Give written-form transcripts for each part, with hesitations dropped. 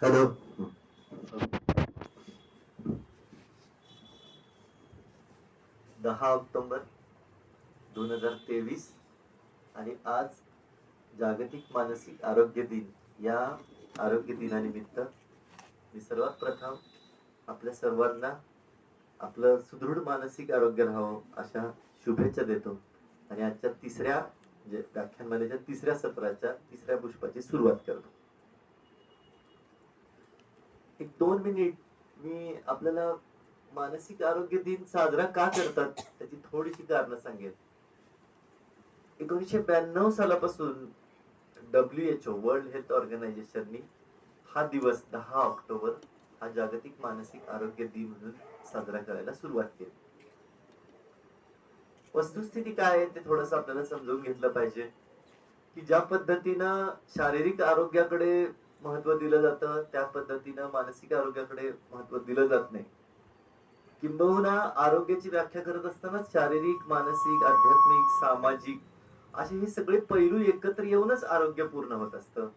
Hello. 10 October 2023 आणि आज जागतिक मानसिक आरोग्य दिन. या आरोग्य दिनानिमित्त मी सर्वात प्रथम आपल्या सर्वांना आपलं सुदृढ मानसिक आरोग्य राहावं अशा शुभेच्छा देतो आणि आजच्या तिसऱ्या म्हणजे व्याख्यानमालेच्या तिसऱ्या सत्राच्या तिसऱ्या पुष्पाची सुरुवात करतो. एक 2 मिनिट मी आपल्याला मानसिक आरोग्य दिन साजरा का करतात त्याची थोडीशी कारणं सांगेन. 1992 सालापासून WHO वर्ल्ड हेल्थ ऑर्गनायझेशननी हा दिवस 10 ऑक्टोबर हा जागतिक मानसिक आरोग्य दिन म्हणून साजरा करायला सुरुवात केली. वस्तुस्थिती काय आहे ते थोडंसं आपल्याला समजून घेतलं पाहिजे की ज्या पद्धतीनं शारीरिक आरोग्याकडे महत्व दिलं जातं त्या पद्धतीनं मानसिक आरोग्याकडे महत्व दिलं जात नाही. किंबहुना आरोग्याची व्याख्या करत असताना शारीरिक, मानसिक, आध्यात्मिक, सामाजिक असे हे सगळे पैलू एकत्र येऊनच आरोग्य पूर्ण होत असतं.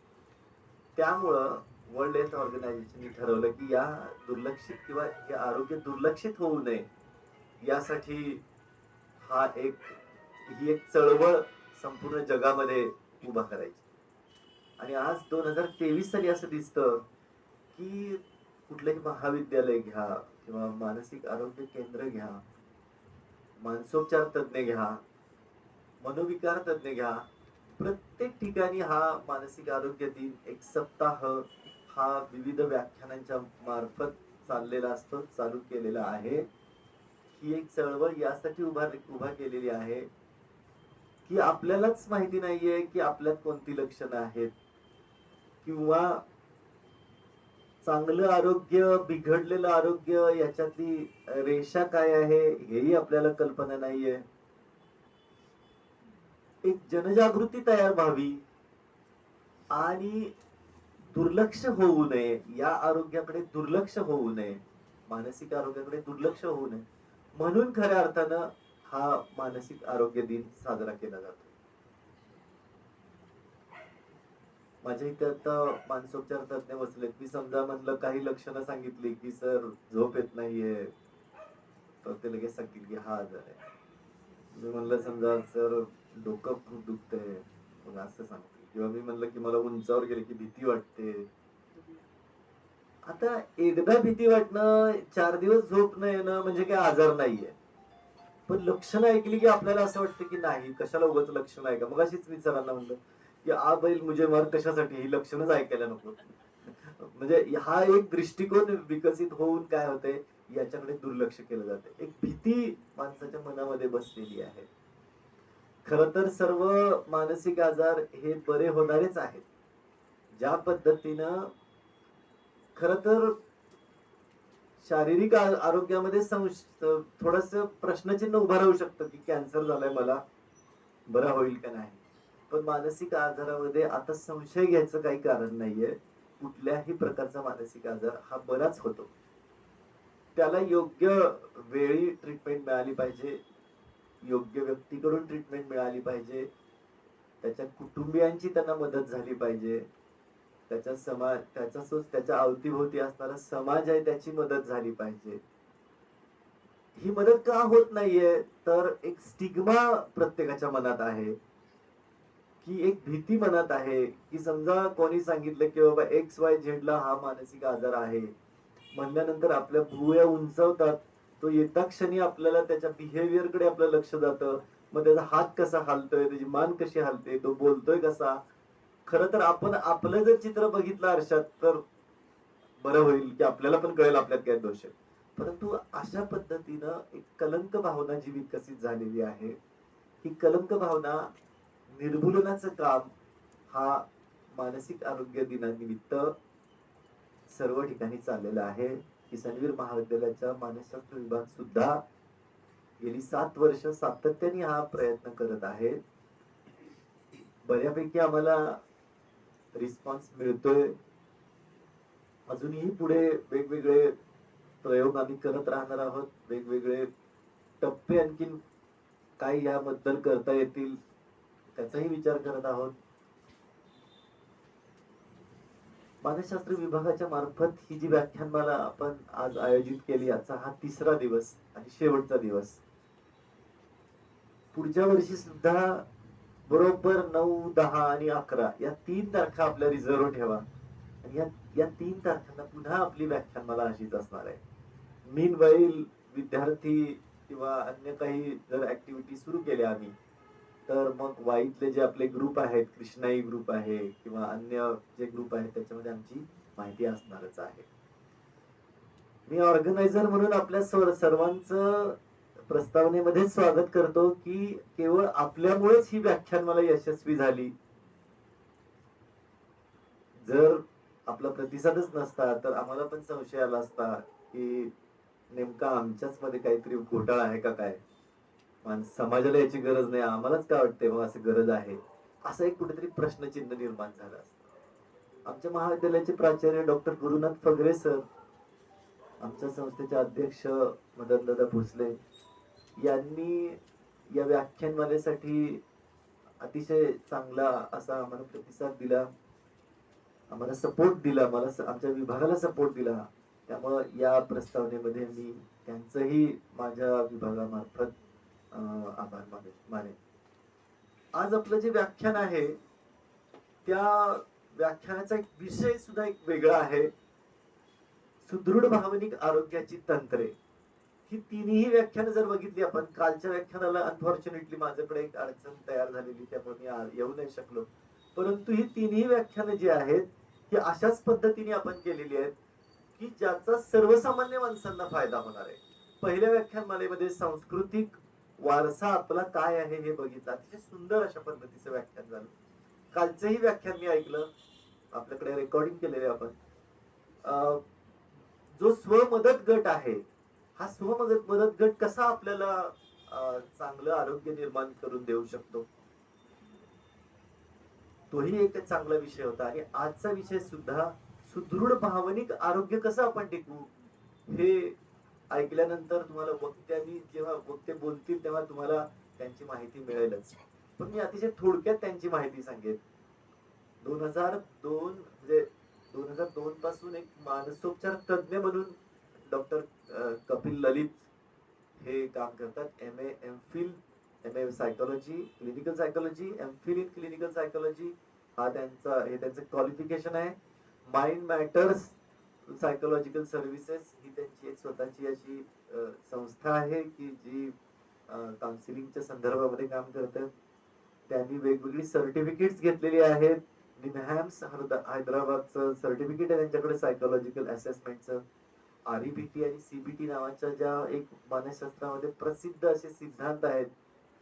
त्यामुळं वर्ल्ड हेल्थ ऑर्गनायझेशनने ठरवलं की या दुर्लक्षित किंवा हे आरोग्य दुर्लक्षित होऊ नये यासाठी ही एक चळवळ संपूर्ण जगामध्ये उभा करायची. आणि आज 2023 साली असं दिसतं की कुठलंही महाविद्यालय घ्या किंवा मानसिक आरोग्य केंद्र घ्या, मानसोपचार तज्ञ घ्या, मनोविकार तज्ञ घ्या, प्रत्येक ठिकाणी हा मानसिक आरोग्य दिन एक सप्ताह हा विविध व्याख्यानांच्या मार्फत चाललेला असतो, चालू केलेला आहे. ही एक चळवळ यासाठी उभा केलेली आहे की आपल्यालाच माहिती नाहीये की आपल्यात कोणती लक्षणं आहेत किंवा चांगलं आरोग्य, बिघडलेलं आरोग्य याच्यातली रेषा काय आहे हेही आपल्याला कल्पना नाहीये. एक जनजागृती तयार व्हावी आणि दुर्लक्ष होऊ नये, या आरोग्याकडे दुर्लक्ष होऊ नये, मानसिक आरोग्याकडे दुर्लक्ष होऊ नये म्हणून खऱ्या अर्थानं हा मानसिक आरोग्य दिन साजरा केला जातो. माझ्या इथे आता मानसोपचार तज्ञ बसलेत. मी समजा म्हणलं काही लक्षणं सांगितली की सर झोप येत नाहीये, तर ते लगेच सांगतील की हा आजार आहे. मी म्हणलं समजा सर डोकं खूप दुखतंय, मग असं सांगतील. किंवा मी म्हणलं की मला उंचावर गेले की भीती वाटते. आता एकदा भीती वाटणं, 4 दिवस झोप न येणं म्हणजे काही आजार नाहीये. पण लक्षणं ऐकली की आपल्याला असं वाटतं की नाही, कशाला उगाच लक्षणं ऐका. मगाशीच मी सरांना म्हणलं की आ बैल मुझे मार कशासाठी, ही लक्षणंच ऐकायला नको. म्हणजे हा एक दृष्टिकोन विकसित होऊन काय होतंय, याच्याकडे दुर्लक्ष केलं जातंय. एक भीती माणसाच्या मनामध्ये बसलेली आहे. खरं तर सर्व मानसिक आजार हे बरे होणारेच आहेत. ज्या पद्धतीनं खरं तर शारीरिक आरोग्यामध्ये थोडंसं प्रश्नचिन्ह उभं राहू शकतं की कॅन्सर झालाय मला, बरा होईल का नाही. पण मानसिक आजारामध्ये आता संशय घ्यायचं काही कारण नाहीये. कुठल्याही प्रकारचा मानसिक आजार हा बराच होतो. त्याला योग्य वेळी ट्रीटमेंट मिळाली पाहिजे, योग्य व्यक्तीकडून ट्रीटमेंट मिळाली पाहिजे, त्याच्या कुटुंबियांची त्यांना मदत झाली पाहिजे, त्याच्या अवतीभोवती असणारा समाज आहे त्याची मदत झाली पाहिजे. ही मदत का होत नाहीये, तर एक स्टिग्मा प्रत्येकाच्या मनात आहे की एक भीती मनात आहे की समजा कोणी सांगितलं की बाबा XYZ ला हा मानसिक आजार आहे म्हणल्यानंतर आपल्या भुवया उंचावतात. तो येता क्षणी आपल्याला त्याच्या बिहेवियर कडे आपलं लक्ष जातं. मग त्याचा हात कसा हालतोय, त्याची मान कशी हालते, तो बोलतोय कसा. खरं तर आपण आपलं जर चित्र बघितलं आरशात तर बरं होईल की आपल्याला पण कळेल आपल्यात काय दोष आहे. परंतु अशा पद्धतीनं एक कलंक भावना जी विकसित झालेली आहे, ही कलंक भावना निर्मूलनाचं काम हा मानसिक आरोग्य दिनानिमित्त सर्व ठिकाणी चाललेला आहे. किसनवीर महाविद्यालयाचा मानसशास्त्र विभाग सुद्धा गेली 7 वर्ष सातत्याने हा प्रयत्न करत आहे. बऱ्यापैकी आम्हाला रिस्पॉन्स मिळतोय. अजूनही पुढे वेगवेगळे प्रयोग आम्ही करत राहणार आहोत. वेगवेगळे टप्पे आणखीन काय याबद्दल करता येतील त्याचाही विचार करत आहोत. मानसशास्त्र विभागाच्या मार्फत ही जी व्याख्यानमाला आपण आज आयोजित केली, आजचा हा 3रा दिवस आणि शेवटचा दिवस. पुढच्या वर्षी सुद्धा बरोबर 9, 10 आणि 11 या 3 तारखा आपल्या रिझर्व्ह ठेवा. आणि या 3 तारखांना पुन्हा आपली व्याख्यानमाला अशीच असणार आहे. मीनवाईल विद्यार्थी किंवा अन्य काही जर ऍक्टिव्हिटी सुरू केल्या आम्ही, तर मग वाईतले जे आपले ग्रुप आहेत, कृष्णाई ग्रुप आहे किंवा अन्य जे ग्रुप आहेत, त्याच्यामध्ये आमची माहिती असणारच आहे. मी ऑर्गनायझर म्हणून आपल्या सर्वांचं प्रस्तावनेमध्ये स्वागत करतो की केवळ आपल्यामुळेच ही व्याख्यानमाला यशस्वी झाली. जर आपला प्रतिसादच नसता तर आम्हाला पण संशय आला असता की नेमका आमच्याच मध्ये काहीतरी घोटाळा आहे का काय. समाजाला याची गरज नाही, आम्हालाच काय वाटतंय मग असं गरज आहे, असं एक कुठेतरी प्रश्नचिन्ह निर्माण झालं असतं. आमच्या महाविद्यालयाचे प्राचार्य डॉक्टर गुरुनाथ फगरे सर, आमच्या संस्थेचे अध्यक्ष मदनदादा भोसले यांनी या व्याख्यानमालेसाठी अतिशय चांगला असा आम्हाला प्रतिसाद दिला, आम्हाला सपोर्ट दिला, आमच्या विभागाला सपोर्ट दिला. त्यामुळं या प्रस्तावनेमध्ये मी त्यांचंही माझ्या विभागामार्फत आभार मानेन. आज आपलं जे व्याख्यान आहे त्या व्याख्यानाचा एक विषय सुद्धा एक वेगळा आहे, सुदृढ भावनिक आरोग्याची तंत्रे. ही तिन्ही व्याख्यानं जर बघितली आपण, कालच्या व्याख्यानाला अनफॉर्च्युनेटली माझ्याकडे एक अडचण तयार झालेली, त्यामुळे मी येऊ नाही शकलो. परंतु ही तिन्ही व्याख्यानं जी आहेत ही अशाच पद्धतीने आपण केलेली आहेत की ज्याचा सर्वसामान्य माणसांना फायदा होणार आहे. पहिल्या व्याख्यानमालेमध्ये सांस्कृतिक वारसा आपला काय आहे हे बघितलं, अतिशय सुंदर अशा पद्धतीचं व्याख्यान झालं. कालचंही व्याख्यान मी ऐकलं, आपल्याकडे रेकॉर्डिंग केलेले आपण. जो स्वमदत गट आहे, हा स्वमदत गट कसा आपल्याला चांगलं आरोग्य निर्माण करून देऊ शकतो, तोही एक चांगला विषय होता. आणि आजचा विषय सुद्धा सुदृढ भावनिक आरोग्य कसं आपण टिकवू, हे ऐकल्यानंतर तुम्हाला वक्त्यांनी जेव्हा वक्ते बोलतील तेव्हा तुम्हाला त्यांची माहिती मिळेलच. पण मी अतिशय थोडक्यात त्यांची माहिती सांगेन. 2002 म्हणजे 2002 पासून एक मानसोपचार तज्ञ म्हणून डॉक्टर कपिल ललित हे काम करतात. M A psychology, clinical psychology, MPhil in clinical psychology हा त्यांचं क्वालिफिकेशन आहे. माइंड मॅटर्स सायकोलॉजिकल सर्व्हिसेस ही त्यांची एक स्वतःची अशी संस्था आहे की जी काउन्सिलिंगच्या संदर्भामध्ये काम करते. त्यांनी वेगवेगळी सर्टिफिकेट्स घेतलेली आहेत. निमहॅम्स हैदराबादचं सर्टिफिकेट आहे त्यांच्याकडे सायकोलॉजिकल असेसमेंटचं. आरईबीटी आणि सीबीटी नावाच्या ज्या एक मानसशास्त्रामध्ये प्रसिद्ध असे सिद्धांत आहेत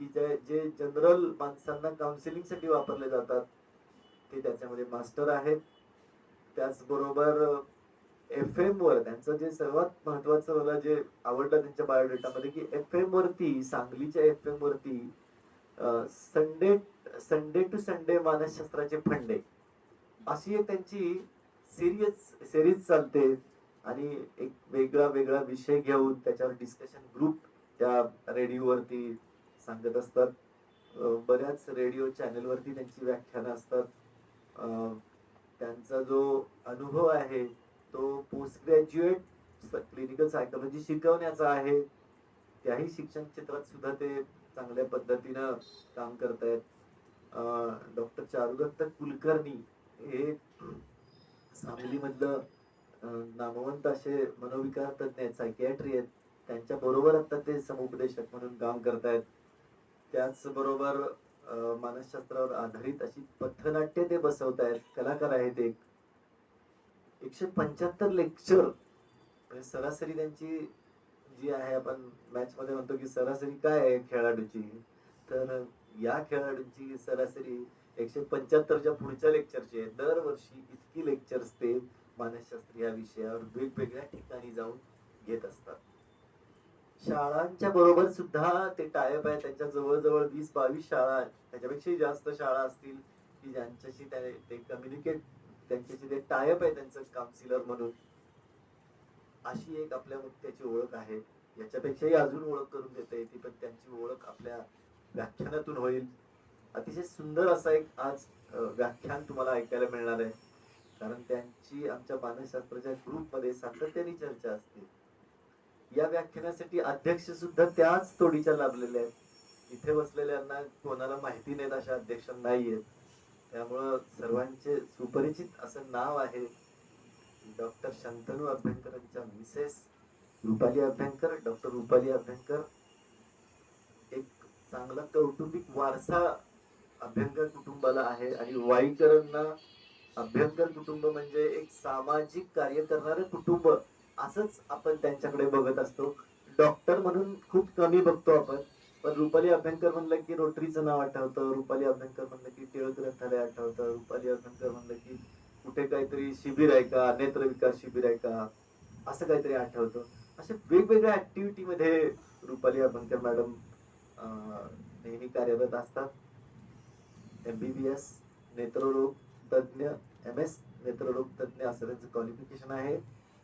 की जे जनरल माणसांना काउन्सिलिंग साठी वापरले जातात, ते त्याच्यामध्ये मास्टर आहेत. त्याचबरोबर FM वर त्यांचं जे सर्वात महत्वाचं मला जे आवडलं त्यांच्या बायोडेटामध्ये की FM वरती, सांगलीच्या FM वरती संडे टू संडे मानसशास्त्राचे फंडे अशी एक त्यांची सिरीज चालते. आणि एक वेगळा विषय घेऊन त्याच्यावर डिस्कशन ग्रुप त्या रेडिओवरती सांगत असतात. बऱ्याच रेडिओ चॅनल वरती त्यांची व्याख्यानं असतात. त्यांचा जो अनुभव आहे तो पोस्ट ग्रॅज्युएट क्लिनिकल सायकोलॉजी शिकवण्याचा आहे. त्याही शिक्षण क्षेत्रात सुद्धा ते चांगल्या पद्धतीनं काम करतायत. डॉक्टर चारुदत्त कुलकर्णी हे सांगलीमधलं नामवंत असे मनोविकार तज्ञ आहेत, सायकियाट्री आहेत. त्यांच्या बरोबर आता ते समुपदेशक म्हणून काम करतायत. त्याचबरोबर मानसशास्त्रावर आधारित अशी पथनाट्य ते बसवतायत, कलाकार आहेत. 175 लेक्चर म्हणजे सरासरी त्यांची जी आहे, आपण मॅच मध्ये म्हणतो की सरासरी काय आहे खेळाडूची, तर या खेळाडूंची सरासरी 175च्या पुढच्या लेक्चरची आहे. दरवर्षी इतकी लेक्चर्स ते मानसशास्त्र या विषयावर वेगवेगळ्या ठिकाणी जाऊन घेत असतात. शाळांच्या बरोबर सुद्धा ते टायप आहे. त्यांच्या जवळजवळ 20-22 शाळा, त्याच्यापेक्षाही जास्त शाळा असतील की ज्यांच्याशी ते कम्युनिकेट, त्यांच्याशी ते टायप आहे त्यांचं काउन्सिलर म्हणून. अशी एक आपल्या वक्त्याची ओळख आहे. याच्यापेक्षाही अजून ओळख करून देता येते, पण त्यांची ओळख आपल्या व्याख्यानातून होईल. अतिशय सुंदर असा एक आज व्याख्यान तुम्हाला ऐकायला मिळणार आहे. कारण त्यांची आमच्या मानसशास्त्राच्या ग्रुपमध्ये सातत्याने चर्चा असते. या व्याख्यानासाठी अध्यक्ष सुद्धा त्याच तोडीच्या लाभलेल्या आहेत. इथे बसलेल्यांना कोणाला माहिती नाहीत अशा अध्यक्ष नाहीयेत. त्यामुळं सर्वांचे सुपरिचित असं नाव आहे डॉक्टर शंतनू अभ्यंकरांच्या मिसेस रुपाली अभ्यंकर. डॉक्टर रुपाली अभ्यंकर एक चांगला कौटुंबिक वारसा अभ्यंकर कुटुंबाला आहे आणि वाईकरांना अभ्यंकर कुटुंब म्हणजे एक सामाजिक कार्य करणारे कुटुंब असंच आपण त्यांच्याकडे बघत असतो. डॉक्टर म्हणून खूप कमी बघतो आपण, पण रुपाली अभ्यंकर म्हणलं की रोटरीचं नाव आठवतं, रुपाली अभ्यंकर म्हणलं की टिळक ग्रंथालय आठवतं, रुपाली अभ्यंकर म्हणलं की कुठे काहीतरी शिबिर आहे का, नेत्र विकास शिबिर आहे का, असं काहीतरी आठवतं. अशा वेगवेगळ्या ऍक्टिव्हिटी मध्ये रुपाली अभ्यंकर मॅडम नेहमी कार्यरत असतात. MBBS नेत्ररोग तज्ञ, MS नेत्ररोग तज्ञ असं त्यांचं क्वालिफिकेशन आहे.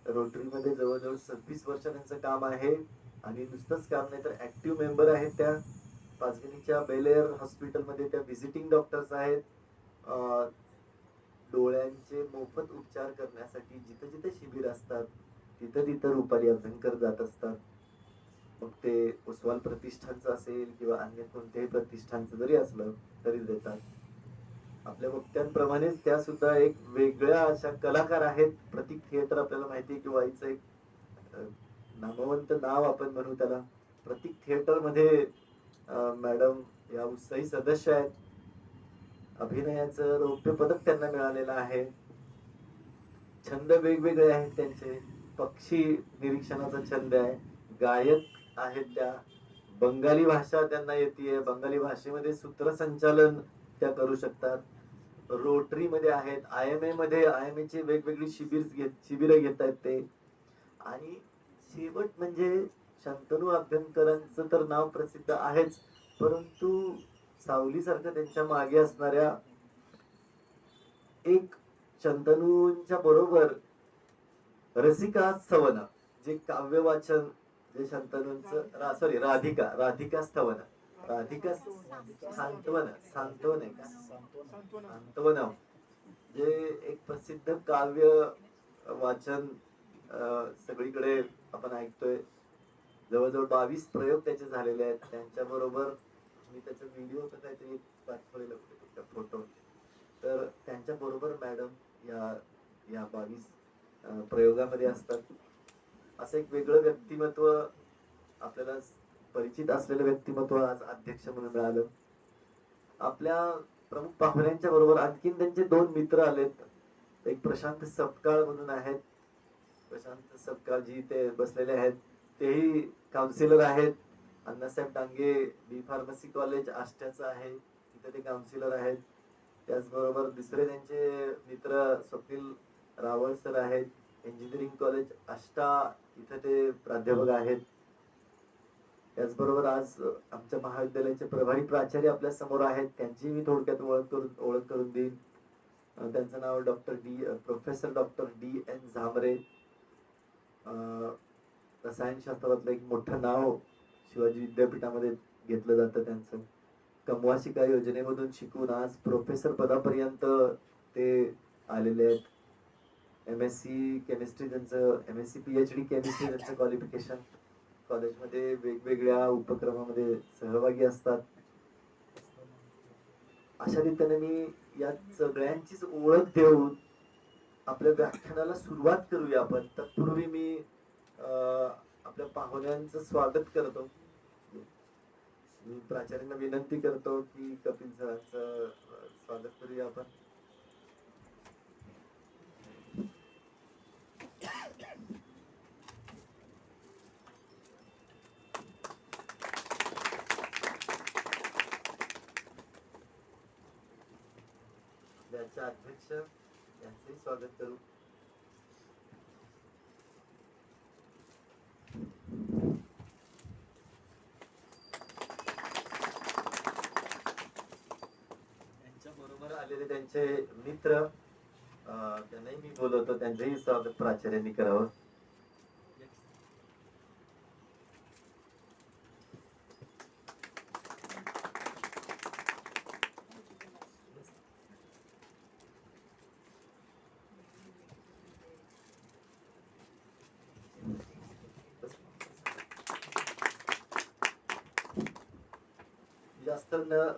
रोटरीमध्ये जवळजवळ 26 वर्ष त्यांचं काम आहे आणि नुसतंच काम नाही तर ऍक्टिव्ह मेंबर आहेत. त्या पाचगणीच्या बेलेअर हॉस्पिटलमध्ये त्या व्हिजिटिंग डॉक्टर्स आहेत. डोळ्यांचे मोफत उपचार करण्यासाठी जिथे जिथे शिबिर असतात तिथं तिथं रुपाली अभ्यंकर जात असतात. मग ते उस्वाल प्रतिष्ठानचं असेल किंवा अन्य कोणत्याही प्रतिष्ठानचं जरी असलं तरी देतात. आपल्या वक्त्यांप्रमाणेच त्या सुद्धा एक वेगळ्या अशा कलाकार आहेत. प्रतीक थिएटर आपल्याला माहिती आहे की वाईचं एक नामवंत नाव आपण म्हणू त्याला. प्रतीक थिएटर मध्ये मॅडम या उत्साही सदस्य आहेत. अभिनयाचं रौप्य पदक त्यांना मिळालेलं आहे. छंद वेगवेगळे आहेत त्यांचे. पक्षी निरीक्षणाचा छंद आहे, गायक आहेत त्या, बंगाली भाषा त्यांना येते, बंगाली भाषेमध्ये सूत्रसंचालन त्या करू शकतात. रोटरी मध्ये आहेत, IMA मध्ये IMA ची वेगवेगळी शिबिरं घेत आहेत ते. आणि शेवट म्हणजे शंतनू अभ्यंकरांचं तर नाव प्रसिद्ध आहेच, परंतु सावलीसारखं त्यांच्या मागे असणाऱ्या एक शंतनूंच्या बरोबर रसिका स्थवन जे काव्य वाचन जे शंतनूंचं सॉरी राधिका स्थवन राधिका सांत्वन सांत्वन आहे का सांत्वनम जे एक प्रसिद्ध काव्य वाचन सगळीकडे आपण ऐकतोय. जवळजवळ 22 प्रयोग त्याचे झालेले आहेत. त्यांच्या बरोबर मी त्याचा व्हिडिओ तर काहीतरी पाठवलेला कुठे फोटो, तर त्यांच्या बरोबर मॅडम या 22 प्रयोगामध्ये असतात. असं एक वेगळं व्यक्तिमत्व आपल्याला परिचित असलेलं व्यक्तिमत्व आज अध्यक्ष म्हणून मिळालं. आपल्या प्रमुख पाहुण्यांच्या बरोबर आणखीन त्यांचे 2 मित्र आलेत. एक प्रशांत सपकाळ म्हणून आहेत. प्रशांत सपकाळ जी ते बसलेले आहेत तेही काउन्सिलर आहेत. अण्णासाहेब डांगे बी फार्मसी कॉलेज आष्ट्याचं आहे, तिथे ते काउन्सिलर आहेत. त्याचबरोबर दुसरे त्यांचे मित्र स्वप्नील रावळ सर आहेत, इंजिनिअरिंग कॉलेज आष्टा इथे ते प्राध्यापक आहेत. त्याचबरोबर आज आमच्या महाविद्यालयाचे प्रभारी प्राचार्य आपल्या समोर आहेत, त्यांची मी थोडक्यात ओळख करून देईन. त्यांचं नाव प्रोफेसर डॉक्टर DN झामरे. रसायनशास्त्रातलं एक मोठं नाव शिवाजी विद्यापीठामध्ये घेतलं जातं त्यांचं. कमवा शिका योजनेमधून शिकून आज प्रोफेसर पदापर्यंत ते आलेले आहेत. MSc केमिस्ट्री त्यांचं, MSc PhD केमिस्ट्री त्यांचं क्वालिफिकेशन. कॉलेजमध्ये वेगवेगळ्या उपक्रमामध्ये सहभागी असतात. अशा रीतीने मी या सगळ्यांचीच ओळख देऊन आपल्या व्याख्यानाला सुरुवात करूया आपण. तत्पूर्वी मी आपल्या पाहुण्यांचं स्वागत करतो. मी प्राचार्यांना विनंती करतो की कपिल सरांचं स्वागत करूया आपण. त्याचे अध्यक्ष यांचंही स्वागत करू. त्यांच्या बरोबर आलेले त्यांचे मित्र त्यांनाही मी बोलवतो, त्यांचंही स्वागत प्राचार्यांनी करावं.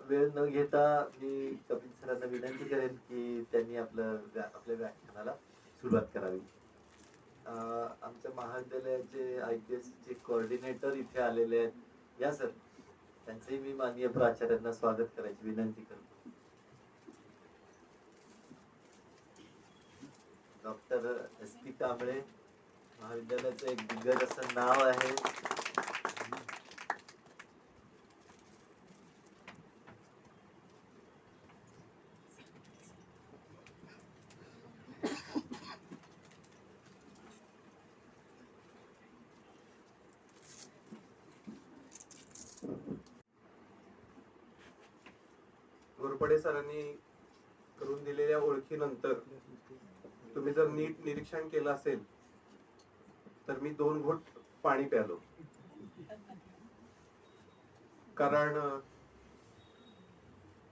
वेळ न घेता मी कपिल सरांना विनंती करेन की त्यांनी आपल्या व्याख्यानाला सुरुवात करावी. आमच्या महाविद्यालयाचे IPS चे कोऑर्डिनेटर इथे आलेले आहेत. या सर, त्यांचेही मी माननीय प्राचार्यांना स्वागत करायची विनंती करतो. डॉक्टर SP कांबळे, महाविद्यालयाचं एक दिग्गज असं नाव आहे. घोरपडे सरांनी करून दिलेल्या ओळखीनंतर तुम्ही जर नीट निरीक्षण केलं असेल तर मी 2 घोट पाणी प्यालो. कारण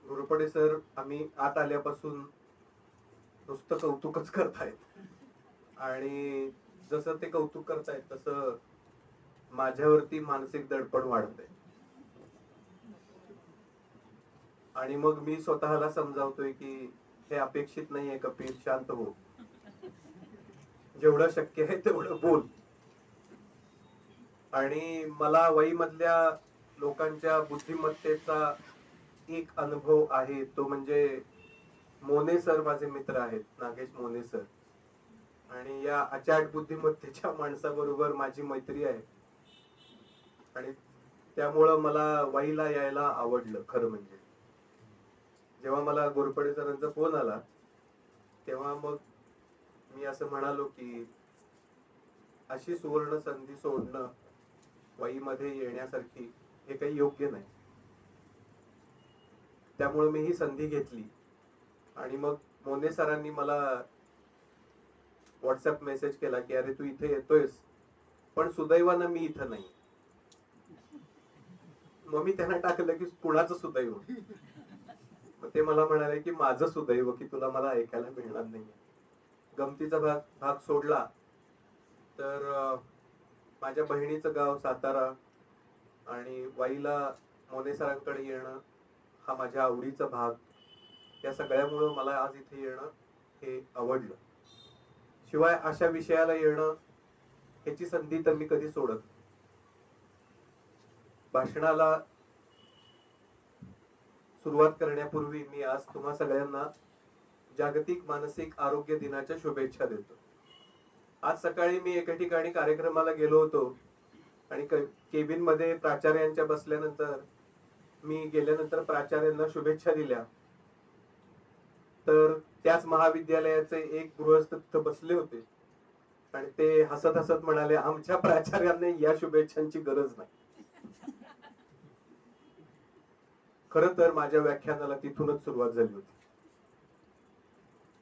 घोरपडे सर आम्ही आत आल्यापासून नुसतं कौतुकच करतायत आणि जसं ते कौतुक करतायत तसं माझ्यावरती मानसिक दडपण वाढतंय आणि मग मी स्वतःला समजावतोय की हे अपेक्षित नाहीये. कपिल, शांत हो, जेवढं शक्य आहे तेवढं बोल. आणि मला वही मधल्या लोकांच्या बुद्धिमत्तेचा एक अनुभव आहे, तो म्हणजे मोने सर माझे मित्र आहेत, नागेश मोने सर. आणि या अचाट बुद्धिमत्तेच्या माणसाबरोबर माझी मैत्री आहे आणि त्यामुळं मला वहीला यायला आवडलं. खरं म्हणजे जेव्हा मला घोरपडे सरांचा फोन आला तेव्हा मग मी असं म्हणालो की अशी सुवर्ण संधी सोडणं वाईमध्ये येण्यासारखी हे काही योग्य नाही. त्यामुळे मी ही संधी घेतली आणि मग मोने सरांनी मला व्हॉट्सअप मेसेज केला की अरे तू इथे येतोयस पण सुदैवानं मी इथं नाही. मग मी त्यांना टाकलं की कुणाचं सुदैव. ते मला म्हणाले की माझं सुदैव की तुला मला ऐकायला मिळणार नाही. गमतीचा भाग सोडला तर माझ्या बहिणीचं गाव सातारा आणि वाईला मोने सरांकडे येणं हा माझ्या आवडीचा भाग. या सगळ्यामुळं मला आज इथे येणं हे आवडलं. शिवाय अशा विषयाला येणं ह्याची संधी तर मी कधी सोडत. भाषणाला सुरुवात करण्यापूर्वी मी आज तुम्हा सगळ्यांना जागतिक मानसिक आरोग्य दिनाच्या शुभेच्छा देतो. आज सकाळी मी एका ठिकाणी कार्यक्रमाला गेलो होतो आणि केबिन मध्ये प्राचार्यांच्या बसल्यानंतर मी गेल्यानंतर प्राचार्यांना शुभेच्छा दिल्या तर त्याच महाविद्यालयाचे एक गृहस्थ तिथं बसले होते आणि ते हसत हसत म्हणाले, आमच्या प्राचार्यांना या शुभेच्छांची गरज नाही. खर तर माझ्या व्याख्यानाला तिथूनच सुरुवात झाली होती.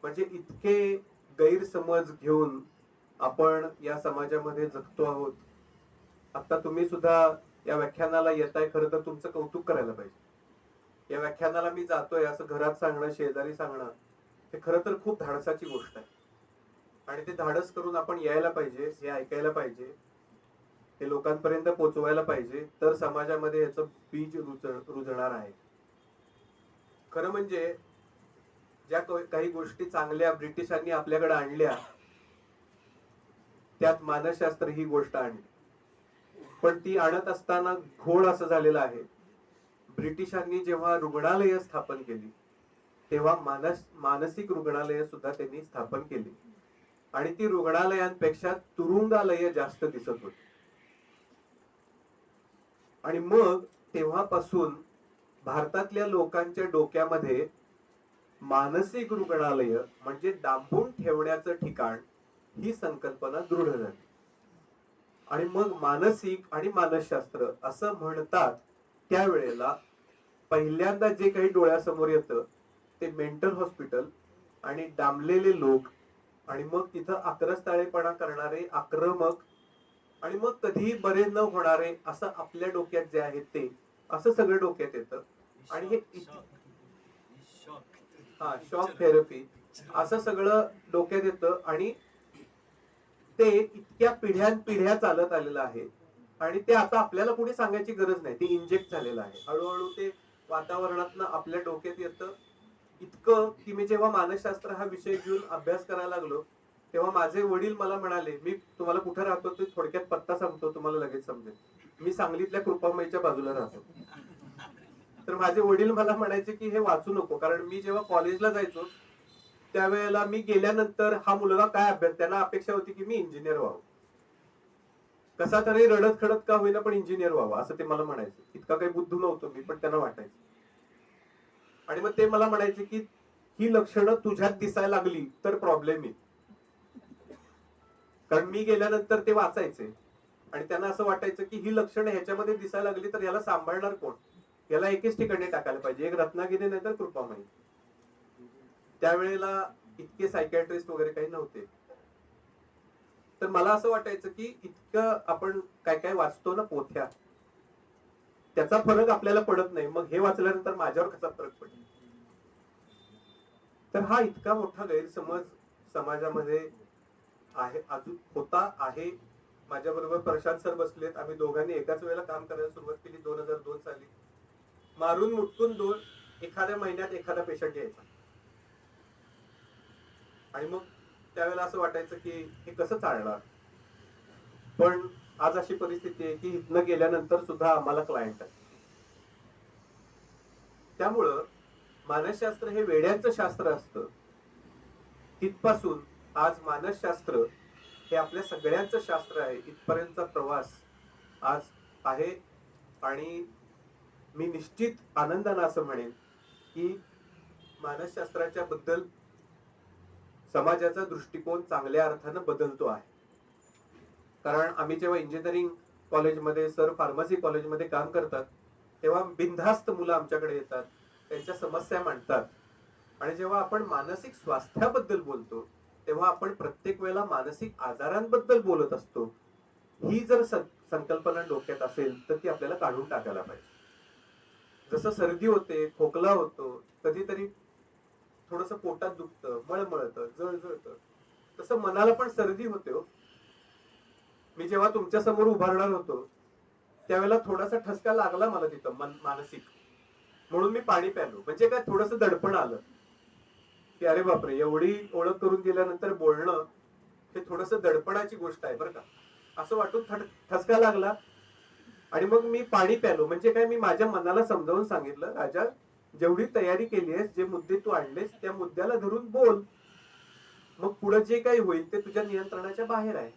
म्हणजे इतके गैरसमज घेऊन आपण या समाजामध्ये जगतो आहोत. आता तुम्ही सुद्धा या व्याख्यानाला येताय, खरं तर तुमचं कौतुक करायला पाहिजे. या व्याख्यानाला मी जातोय असं घरात सांगणं, शेजारी सांगणं, हे खरं तर खूप धाडसाची गोष्ट आहे आणि ते धाडस करून आपण यायला पाहिजे, हे ऐकायला पाहिजे, हे लोकांपर्यंत पोहोचवायला पाहिजे, तर समाजामध्ये याचं बीज रुजणार आहे. खरं म्हणजे ज्या काही गोष्टी चांगल्या ब्रिटिशांनी आपल्याकडे आणल्या त्यात मानसशास्त्र ही गोष्ट आणली, पण ती आणत असताना घोळ असं झालेला आहे. ब्रिटिशांनी जेव्हा रुग्णालय स्थापन केली तेव्हा मानसिक रुग्णालय सुद्धा त्यांनी स्थापन केली आणि ती रुग्णालयांपेक्षा तुरुंगालय जास्त दिसत होती. आणि मग तेव्हापासून भारतातल्या लोकांच्या डोक्यामध्ये मानसिक रुग्णालय म्हणजे डांबून ठेवण्याचं ठिकाण ही संकल्पना दृढ झाली. आणि मग मानसिक आणि मानसशास्त्र असं म्हणतात त्यावेळेला पहिल्यांदा जे काही डोळ्यासमोर येतं ते मेंटल हॉस्पिटल आणि डांबलेले लोक आणि मग तिथं आक्रस्ताळेपणा करणारे आक्रमक आणि मग कधीही बरे न होणारे असं आपल्या डोक्यात जे आहे ते असं सगळं डोक्यात येतं. आणि हे शॉक थेरपी असं सगळं डोक्यात येतं आणि ते इतक्या पिढ्यानपिढ्या चालत आलेलं आहे आणि ते आता आपल्याला कोणी सांगायची गरज नाही, ते इंजेक्ट झालेलं आहे. हळूहळू ते वातावरणातनं आपल्या डोक्यात येतं इतकं की मी जेव्हा मानसशास्त्र हा विषय घेऊन अभ्यास करायला लागलो तेव्हा माझे वडील मला म्हणाले, मी तुम्हाला कुठे राहतो ते थोडक्यात पत्ता सांगतो, तुम्हाला लगेच समजेल. मी सांगलीतल्या कृपामाईच्या बाजूला राहतो. तर माझे वडील मला म्हणायचे की हे वाचू नको, कारण मी जेव्हा कॉलेजला जायचो त्यावेळेला मी गेल्यानंतर हा मुलगा काय अभ्यास, त्यांना अपेक्षा होती की मी इंजिनियर व्हावं, कसा तरी रडत खडत का होईना पण इंजिनियर व्हावं असं ते मला म्हणायचं. इतका काही बुद्धू नव्हतो मी, पण त्यांना वाटायचं. आणि मग ते मला म्हणायचे की ही लक्षणं तुझ्यात दिसायला लागली तर प्रॉब्लेम येईल, कारण मी गेल्यानंतर ते वाचायचे आणि त्यांना असं वाटायचं की ही लक्षणं ह्याच्यामध्ये दिसायला लागली तर याला सांभाळणार कोण, याला एकेच ठिकाणी टाकायला पाहिजे, एक रत्नागिरी नाही तर कृपामाई. त्यावेळेला इतके सायकॅट्रिस्ट वगैरे काही नव्हते. तर मला असं वाटायचं की इतकं आपण काय काय वाचतो ना पोथ्या, त्याचा फरक आपल्याला पडत नाही, मग हे वाचल्यानंतर माझ्यावर कसा फरक पडेल. तर हा इतका मोठा गैरसमज समाजामध्ये आहे, अजून होता आहे. माझ्या बरोबर प्रशांत सर बसलेत, आम्ही दोघांनी एकाच वेळेला काम करायला सुरुवात केली 2002 साली. मारून मुटकून एखाद्या महिन्यात एखादा पेशंट यायचा आणि मग त्यावेळेला असं वाटायचं की हे कसं चालणार. पण आज अशी परिस्थिती आहे की इथनं गेल्यानंतर सुद्धा आम्हाला क्लायंट आहे. त्यामुळं मानसशास्त्र हे वेड्यांचं शास्त्र असतं, तिथपासून आज मानसशास्त्र हे आपल्या सगळ्यांचं शास्त्र आहे, इथपर्यंतचा प्रवास आज आहे. आणि मी निश्चित आनंदानं असं म्हणेन की मानसशास्त्राच्या बद्दल समाजाचा दृष्टिकोन चांगल्या अर्थानं बदलतो आहे. कारण आम्ही जेव्हा इंजिनिअरिंग कॉलेजमध्ये, सर फार्मसी कॉलेजमध्ये काम करतात तेव्हा बिनधास्त मुलं आमच्याकडे येतात, त्यांच्या समस्या मांडतात. आणि जेव्हा आपण मानसिक स्वास्थ्याबद्दल बोलतो तेव्हा आपण प्रत्येक वेळेला मानसिक आजारांबद्दल बोलत असतो. ही जर संकल्पना डोक्यात असेल तर ती आपल्याला काढून टाकायला पाहिजे. जसं सर्दी होते, खोकला होतो, कधीतरी थोडस पोटात दुखतं, मळमळतं, जळजळतं, तसं मनाला पण सर्दी होते हो. मी जेव्हा तुमच्या समोर उभारणार होतो त्यावेळेला थोडासा ठसका लागला मला तिथं मानसिक, म्हणून मी पाणी प्यालो. म्हणजे काय, थोडस दडपण आलं की अरे बापरे, एवढी ओळख करून दिल्यानंतर बोलणं हे थोडस दडपणाची गोष्ट आहे बरं का, असं वाटून ठसका लागला. आणि मग मी पाणी प्यालो. म्हणजे काय, मी माझ्या मनाला समजावून सांगितलं, राजा जेवढी तयारी केली आहेस, जे मुद्दे तू आणलेस त्या मुद्द्याला धरून बोल, मग पुढे जे काही होईल ते तुझ्या नियंत्रणाच्या बाहेर आहे.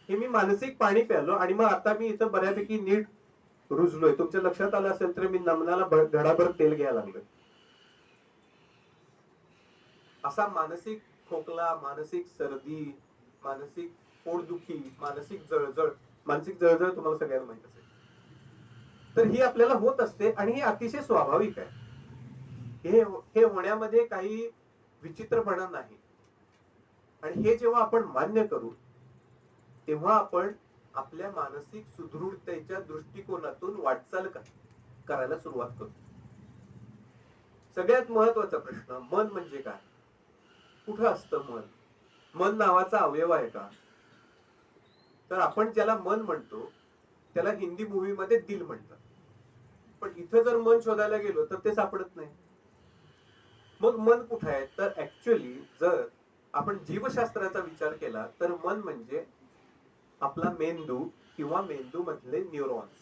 हे मी मानसिक पाणी प्यालो आणि मग आता मी इथं बऱ्यापैकी नीट रुजलोय. तुमच्या लक्षात आलं असेल तर मी नमनाला घडाभर तेल घ्यायला लागलोय. असा मानसिक खोकला, मानसिक सर्दी, मानसिक पोटदुखी, मानसिक जळजळ तुम्हाला सगळ्यांना माहित असेल. तर ही आपल्याला होत असते आणि हे अतिशय स्वाभाविक आहे. हे होण्यामध्ये काही विचित्रपणा नाही. आणि हे जेव्हा आपण मान्य करू तेव्हा आपण आपल्या मानसिक सुदृढतेच्या दृष्टिकोनातून वाटचाल करायला सुरुवात करू. सगळ्यात महत्वाचा प्रश्न, मन म्हणजे काय, कुठं असतं मन, मन नावाचा अवयव आहे का. तर आपण ज्याला मन म्हणतो त्याला हिंदी मूवी मध्ये दिल म्हणतात, पण इथं जर मन शोधायला गेलो तर ते सापडत नाही. मग मन कुठं आहे, तर ऍक्च्युअली जर आपण जीवशास्त्राचा विचार केला तर मन म्हणजे आपला मेंदू किंवा मेंदू मधले न्यूरॉन्स.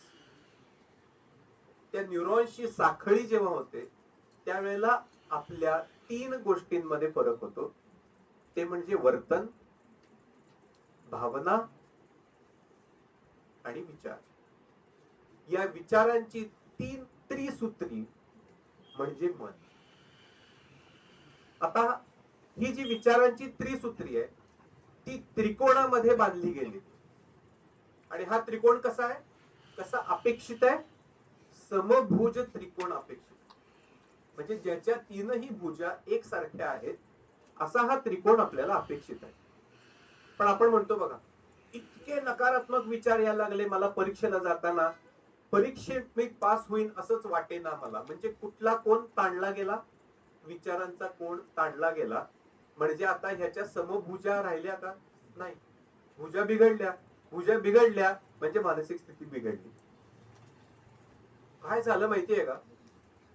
त्या न्यूरॉन्सची साखळी जेव्हा होते त्यावेळेला आपल्या 3 गोष्टींमध्ये फरक होतो. ते म्हणजे वर्तन, भावना आणि विचार. या विचारांची 3 त्रिसूत्री म्हणजे मन. आता ही जी विचारांची त्रिसूत्री आहे ती त्रिकोणामध्ये बांधली गेली. आणि हा त्रिकोण कसा आहे, कसा अपेक्षित आहे, समभुज त्रिकोण अपेक्षित. म्हणजे ज्याच्या 3ही भुजा एकसारख्या आहेत असा हा त्रिकोण आपल्याला अपेक्षित आहे. पण आपण म्हणतो बघा, इतके नकारात्मक विचार यायला लागले मला परीक्षेला जाताना, परीक्षेत मी पास होईन असंच वाटेना मला. म्हणजे कुठला कोण ताणला गेला, विचारांचा कोण ताणला गेला. म्हणजे आता ह्याच्या समभुजा राहिल्या का, नाही, भुजा बिघडल्या म्हणजे मानसिक स्थिती बिघडली. काय झालं माहितीये का,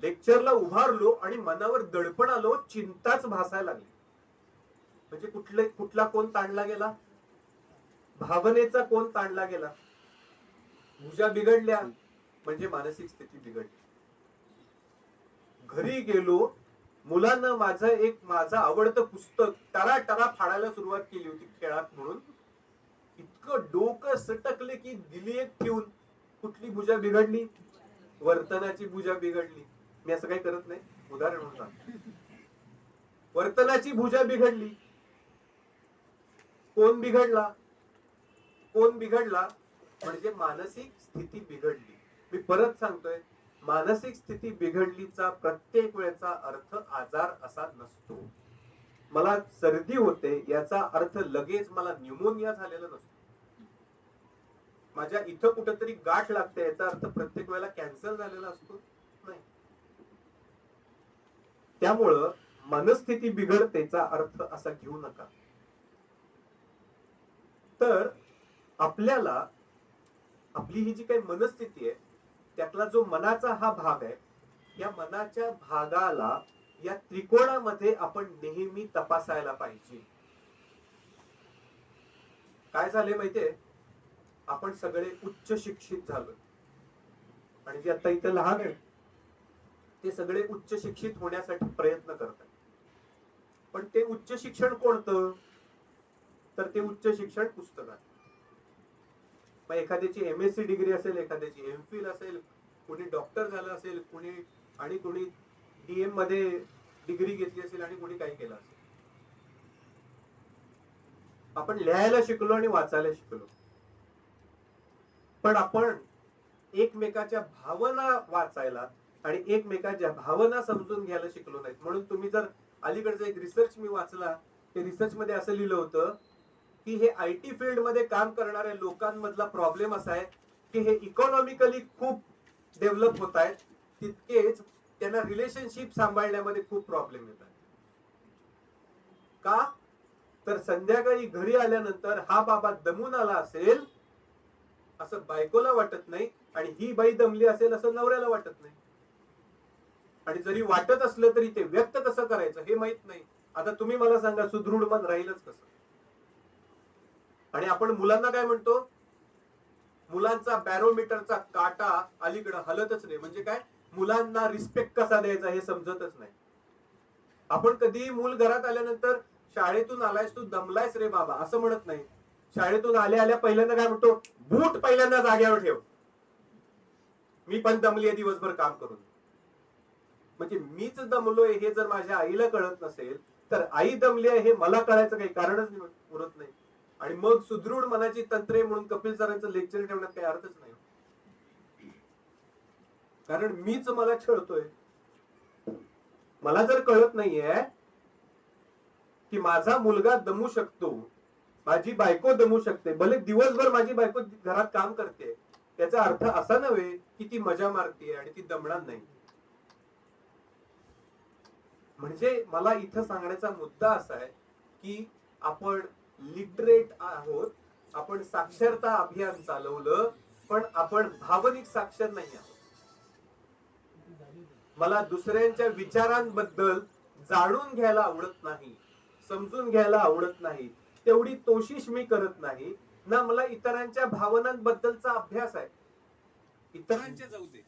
लेक्चरला उभारलो आणि मनावर दडपण आलो, चिंताच भासायला लागली. म्हणजे कुठला कोण ताणला गेला, भावनेचा कोण ताणला गेला, भुजा बिघडल्या म्हणजे मानसिक स्थिती बिघडली. घरी गेलो, मुलांना माझं आवडतं पुस्तक टरा फाडायला सुरुवात केली होती खेळात म्हणून. इतकं डोकं सटकले की दिली एक ठेवून. कुठली भुजा बिघडली, वर्तनाची भुजा बिघडली. मी असं काही करत नाही, उदाहरण म्हणून सांगतो. वर्तनाची भुजा बिघडली. कोण बिघडला म्हणजे मानसिक स्थिती बिघडली. मी परत सांगतोय, मानसिक स्थिती बिघडलीचा प्रत्येक वेळेचा अर्थ आजार असा नसतो. मला सर्दी होते याचा अर्थ लगेच मला न्यूमोनिया झालेला नसतो. माझ्या इथं कुठेतरी गाठ लागते याचा अर्थ प्रत्येक वेळेला कॅन्सर झालेला असतो नाही. त्यामुळं मनस्थिती बिघडतेचा अर्थ असा घेऊ नका. तर आपल्याला आपली ही जी काही मनस्थिती आहे त्यातला जो मनाचा हा भाग आहे, या मनाच्या भागाला या त्रिकोणामध्ये आपण नेहमी तपासायला पाहिजे. काय झाले माहितीये, आपण सगळे उच्च शिक्षित झालो आणि जे आता इथे लहान आहे ते सगळे उच्च शिक्षित होण्यासाठी प्रयत्न करतात. पण ते उच्च शिक्षण कोणतं, तर ते उच्च शिक्षण पुस्तकात. मग एखाद्याची MSc डिग्री असेल, एखाद्याची MPhil असेल, कोणी डॉक्टर झालं असेल, कोणी DM मध्ये डिग्री घेतली असेल आणि कोणी काही केलं असेल. आपण लिहायला शिकलो आणि वाचायला शिकलो, पण आपण एकमेकाच्या भावना वाचायला आणि एकमेकाच्या भावना समजून घ्यायला शिकलो नाहीत. म्हणून तुम्ही जर अलीकडचा एक रिसर्च मी वाचला, ते रिसर्च मध्ये असं लिहिलं होतं की हे IT फील्ड मध्ये काम करणाऱ्या लोकांमधला प्रॉब्लेम असा आहे की हे इकॉनॉमिकली खूप डेव्हलप होत आहेत, तितकेच त्यांना रिलेशनशिप सांभाळण्यामध्ये खूप प्रॉब्लेम येतात. का, तर संध्याकाळी घरी आल्यानंतर हा बाबा दमून आला असेल असं बायकोला वाटत नाही आणि ही बाई दमली असेल असं नवऱ्याला वाटत नाही. आणि जरी वाटत असलं तरी ते व्यक्त कसं करायचं हे माहित नाही. आता तुम्ही मला सांगा, सुदृढ मन राहीलच कसं? आणि आपण मुलांना काय म्हणतो, मुलांचा बॅरोमीटरचा काटा अलीकडे हलतच नाही. म्हणजे काय, मुलांना रिस्पेक्ट कसा द्यायचा हे समजतच नाही. आपण कधी मूल घरात आल्यानंतर शाळेतून आलायस तू दमलायस रे बाबा असं म्हणत नाही. शाळेतून आल्या पहिल्यांदा काय म्हणतो, बूट पहिल्यांदा जागेवर ठेव, मी पण दमलीये दिवसभर काम करून. म्हणजे मीच दमलोय हे जर माझ्या आईला कळत नसेल तर आई दमली आहे हे मला कळायचं काही कारणच उरत नाही. आणि मग सुदृढ मनाची तंत्रे म्हणून कपिल सरांचं लेक्चर ठेवण्यात काही अर्थच नाही, कारण मीच मला छळतोय. मला जर कळत नाहीये की माझा मुलगा दमू शकतो, माझी बायको दमू शकते, भले दिवसभर माझी बायको घरात काम करते, त्याचा अर्थ असा नव्हे की ती मजा मारते आणि ती दमणार नाही. म्हणजे मला इथं सांगण्याचा मुद्दा असा आहे की आपण लिटरेट आहोत, आपण साक्षरता अभियान चालवलं, पण आपण भावनिक साक्षर नाही आहोत. मला दुसऱ्यांच्या विचारांबद्दल जाणून घ्यायला आवडत नाही, समजून घ्यायला आवडत नाही, तेवढी कोशिश मी करत नाही ना. मला इतरांच्या भावनांबद्दलचा अभ्यास आहे. इतरांच्या जाऊ दे,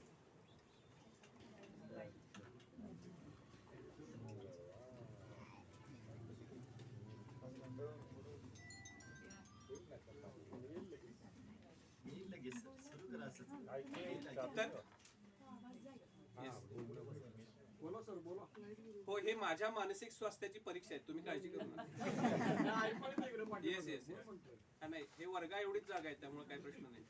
हो हे माझ्या मानसिक स्वास्थ्याची परीक्षा आहे, तुम्ही काळजी करू नका. येस येस नाही, हे वर्गा एवढीच जागा आहे त्यामुळे काही प्रश्न नाही.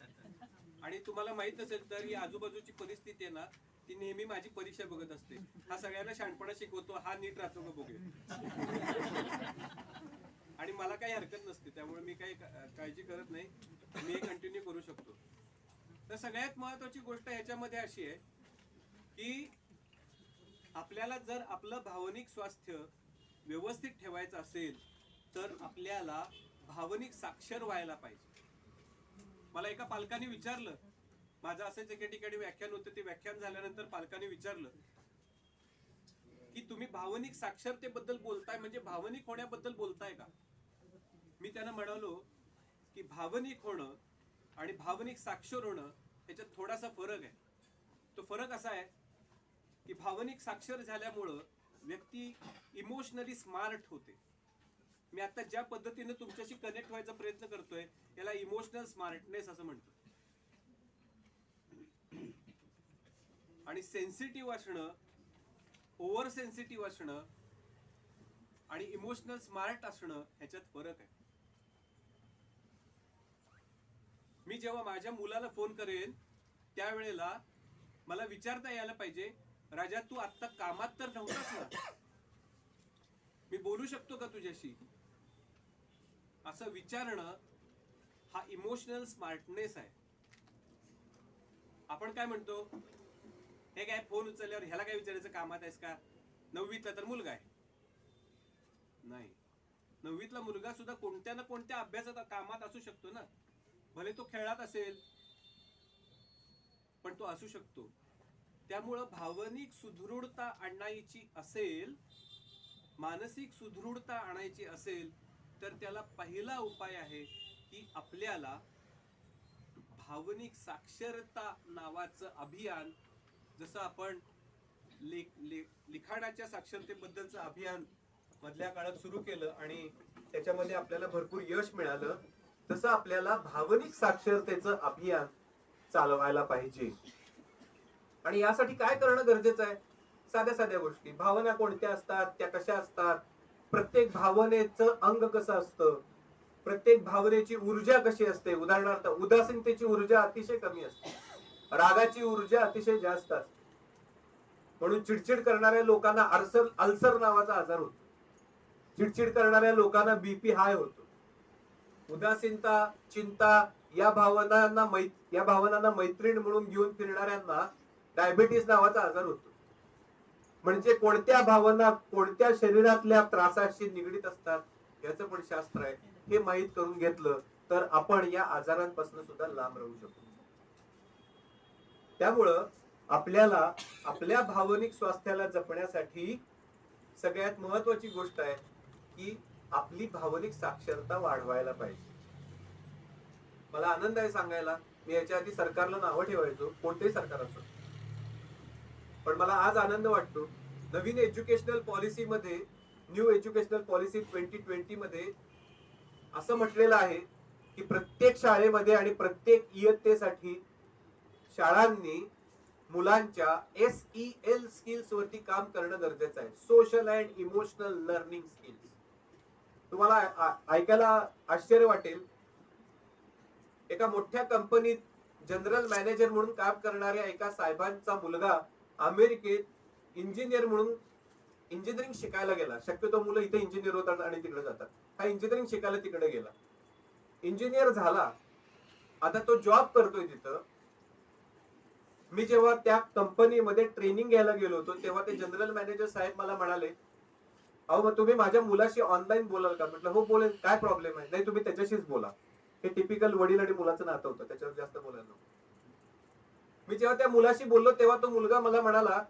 आणि तुम्हाला माहित असेल तर ही आजूबाजूची परिस्थिती आहे ना, ती नेहमी माझी परीक्षा बघत असते. हा सगळ्यांना शहाणपणा शिकवतो, हा नीट राहतो का बघूया. आणि मला काही हरकत नसते, त्यामुळे मी काही काळजी करत नाही, मी कंटिन्यू करू शकतो. तर सगळ्यात महत्वाची गोष्ट ह्याच्यामध्ये अशी आहे की आपल्याला जर आपलं भावनिक स्वास्थ्य व्यवस्थित ठेवायचं असेल तर आपल्याला भावनिक साक्षर व्हायला पाहिजे. मला एका पालकाने विचारलं माझं असंच एके ठिकाणी व्याख्यान होतं, ते व्याख्यान झाल्यानंतर पालकांनी विचारलं की तुम्ही भावनिक साक्षरतेबद्दल बोलताय म्हणजे भावनिक होण्याबद्दल बोलताय का? मी त्यांना म्हणालो की भावनिक होणं आणि भावनिक साक्षर होणं ह्याच्यात थोडासा फरक आहे. तो फरक असा आहे की भावनिक साक्षर झाल्यामुळं व्यक्ती इमोशनली स्मार्ट होते. मी आता ज्या पद्धतीने तुमच्याशी कनेक्ट व्हायचा प्रयत्न करतोय याला इमोशनल स्मार्टनेस असं म्हणतो. आणि सेन्सिटिव्ह असणं, ओव्हर सेन्सिटिव्ह असणं आणि इमोशनल स्मार्ट असणं ह्याच्यात फरक आहे. मी जेव्हा माझ्या मुलाला फोन करेन त्यावेळेला मला विचारता यायला पाहिजे, राजा तू आत्ता कामात तर नव्हतास ना, मी बोलू शकतो का तुझ्याशी, असं विचारणं हा इमोशनल स्मार्टनेस आहे. आपण काय म्हणतो, हे काय फोन उचलल्यावर ह्याला काय विचारायचं कामात आहेस का? 9वीतला तर मुलगा आहे. नाही, 9वीतला मुलगा सुद्धा कोणत्या ना कोणत्या अभ्यासात कामात असू शकतो ना. भले तो खेळात असेल पण तो असू शकतो. त्यामुळं भावनिक सुदृढता आणायची असेल, मानसिक सुदृढता आणायची असेल तर त्याला पहिला उपाय आहे की आपल्याला भावनिक साक्षरता नावाचं अभियान, जसं आपण लिखाणाच्या साक्षरतेबद्दलचं अभियान मधल्या काळात सुरू केलं आणि त्याच्यामध्ये आपल्याला भरपूर यश मिळालं, तसं आपल्याला भावनिक साक्षरतेचं अभियान चालवायला पाहिजे. आणि यासाठी काय करणं गरजेचं आहे? साध्या साध्या गोष्टी. भावना कोणत्या असतात, त्या कशा असतात, प्रत्येक भावनेचं अंग कसं असतं, प्रत्येक भावनेची ऊर्जा कशी असते. उदाहरणार्थ उदासीनतेची ऊर्जा अतिशय कमी असते, रागाची ऊर्जा अतिशय जास्त असते. म्हणून चिडचिड करणाऱ्या लोकांना अल्सर नावाचा आजार होतो. चिडचिड करणाऱ्या लोकांना बीपी हाय होतो. उदासीनता, चिंता या भावनांना मैत्रीण म्हणून घेऊन फिरणाऱ्यांना डायबिटीस नावाचा आजार होतो. म्हणजे कोणत्या भावना कोणत्या शरीरातल्या त्रासाशी निगडीत असतात याचं पण शास्त्र आहे. हे माहीत करून घेतलं तर आपण या आजारांपासून सुद्धा लांब राहू शकतो. त्यामुळं आपल्याला आपल्या भावनिक स्वास्थ्याला जपण्यासाठी सगळ्यात महत्वाची गोष्ट आहे की आपली भावनिक साक्षरता वाढवायला पाहिजे. मला आनंद आहे सांगायला, मी याच्या आधी सरकारला नावं ठेवायचो, कोणतेही सरकार असो, पण मला आज आनंद वाटतो नवीन एज्युकेशनल पॉलिसी मध्ये, न्यू एज्युकेशनल पॉलिसी 2020 मध्ये असं म्हटलेलं आहे की प्रत्येक शाळेमध्ये आणि प्रत्येक इयत्तेसाठी शाळांनी मुलांच्या SEL स्किल्स वरती काम करणं गरजेचं आहे. Social and emotional learning skills. तुम्हाला ऐकायला आश्चर्य वाटेल, एका मोठ्या कंपनीत जनरल मॅनेजर म्हणून काम करणाऱ्या एका साहेबांचा मुलगा अमेरिकेत इंजिनियर म्हणून इंजिनिअरिंग शिकायला गेला. शक्यतो मुलं इथे इंजिनियर होतात आणि तिकडे जातात. हा इंजिनिअरिंग शिकायला तिकडे गेला, इंजिनियर झाला, आता तो जॉब करतोय तिथं. मी जेव्हा त्या कंपनीमध्ये ट्रेनिंग घ्यायला गेलो होतो तेव्हा ते जनरल मॅनेजर साहेब मला म्हणाले, अहो मग तुम्ही माझ्या मुलाशी ऑनलाईन बोलाल का? म्हटलं हो बोलेल, काय प्रॉब्लेम आहे? नाही तुम्ही त्याच्याशीच बोला. हे टिपिकल वडील आणि मुलाचं नातं होतं, त्याच्यावर जास्त बोलायला नको. मी जेव्हा त्या मुलाशी बोललो तेव्हा तो मुलगा मला म्हणाला,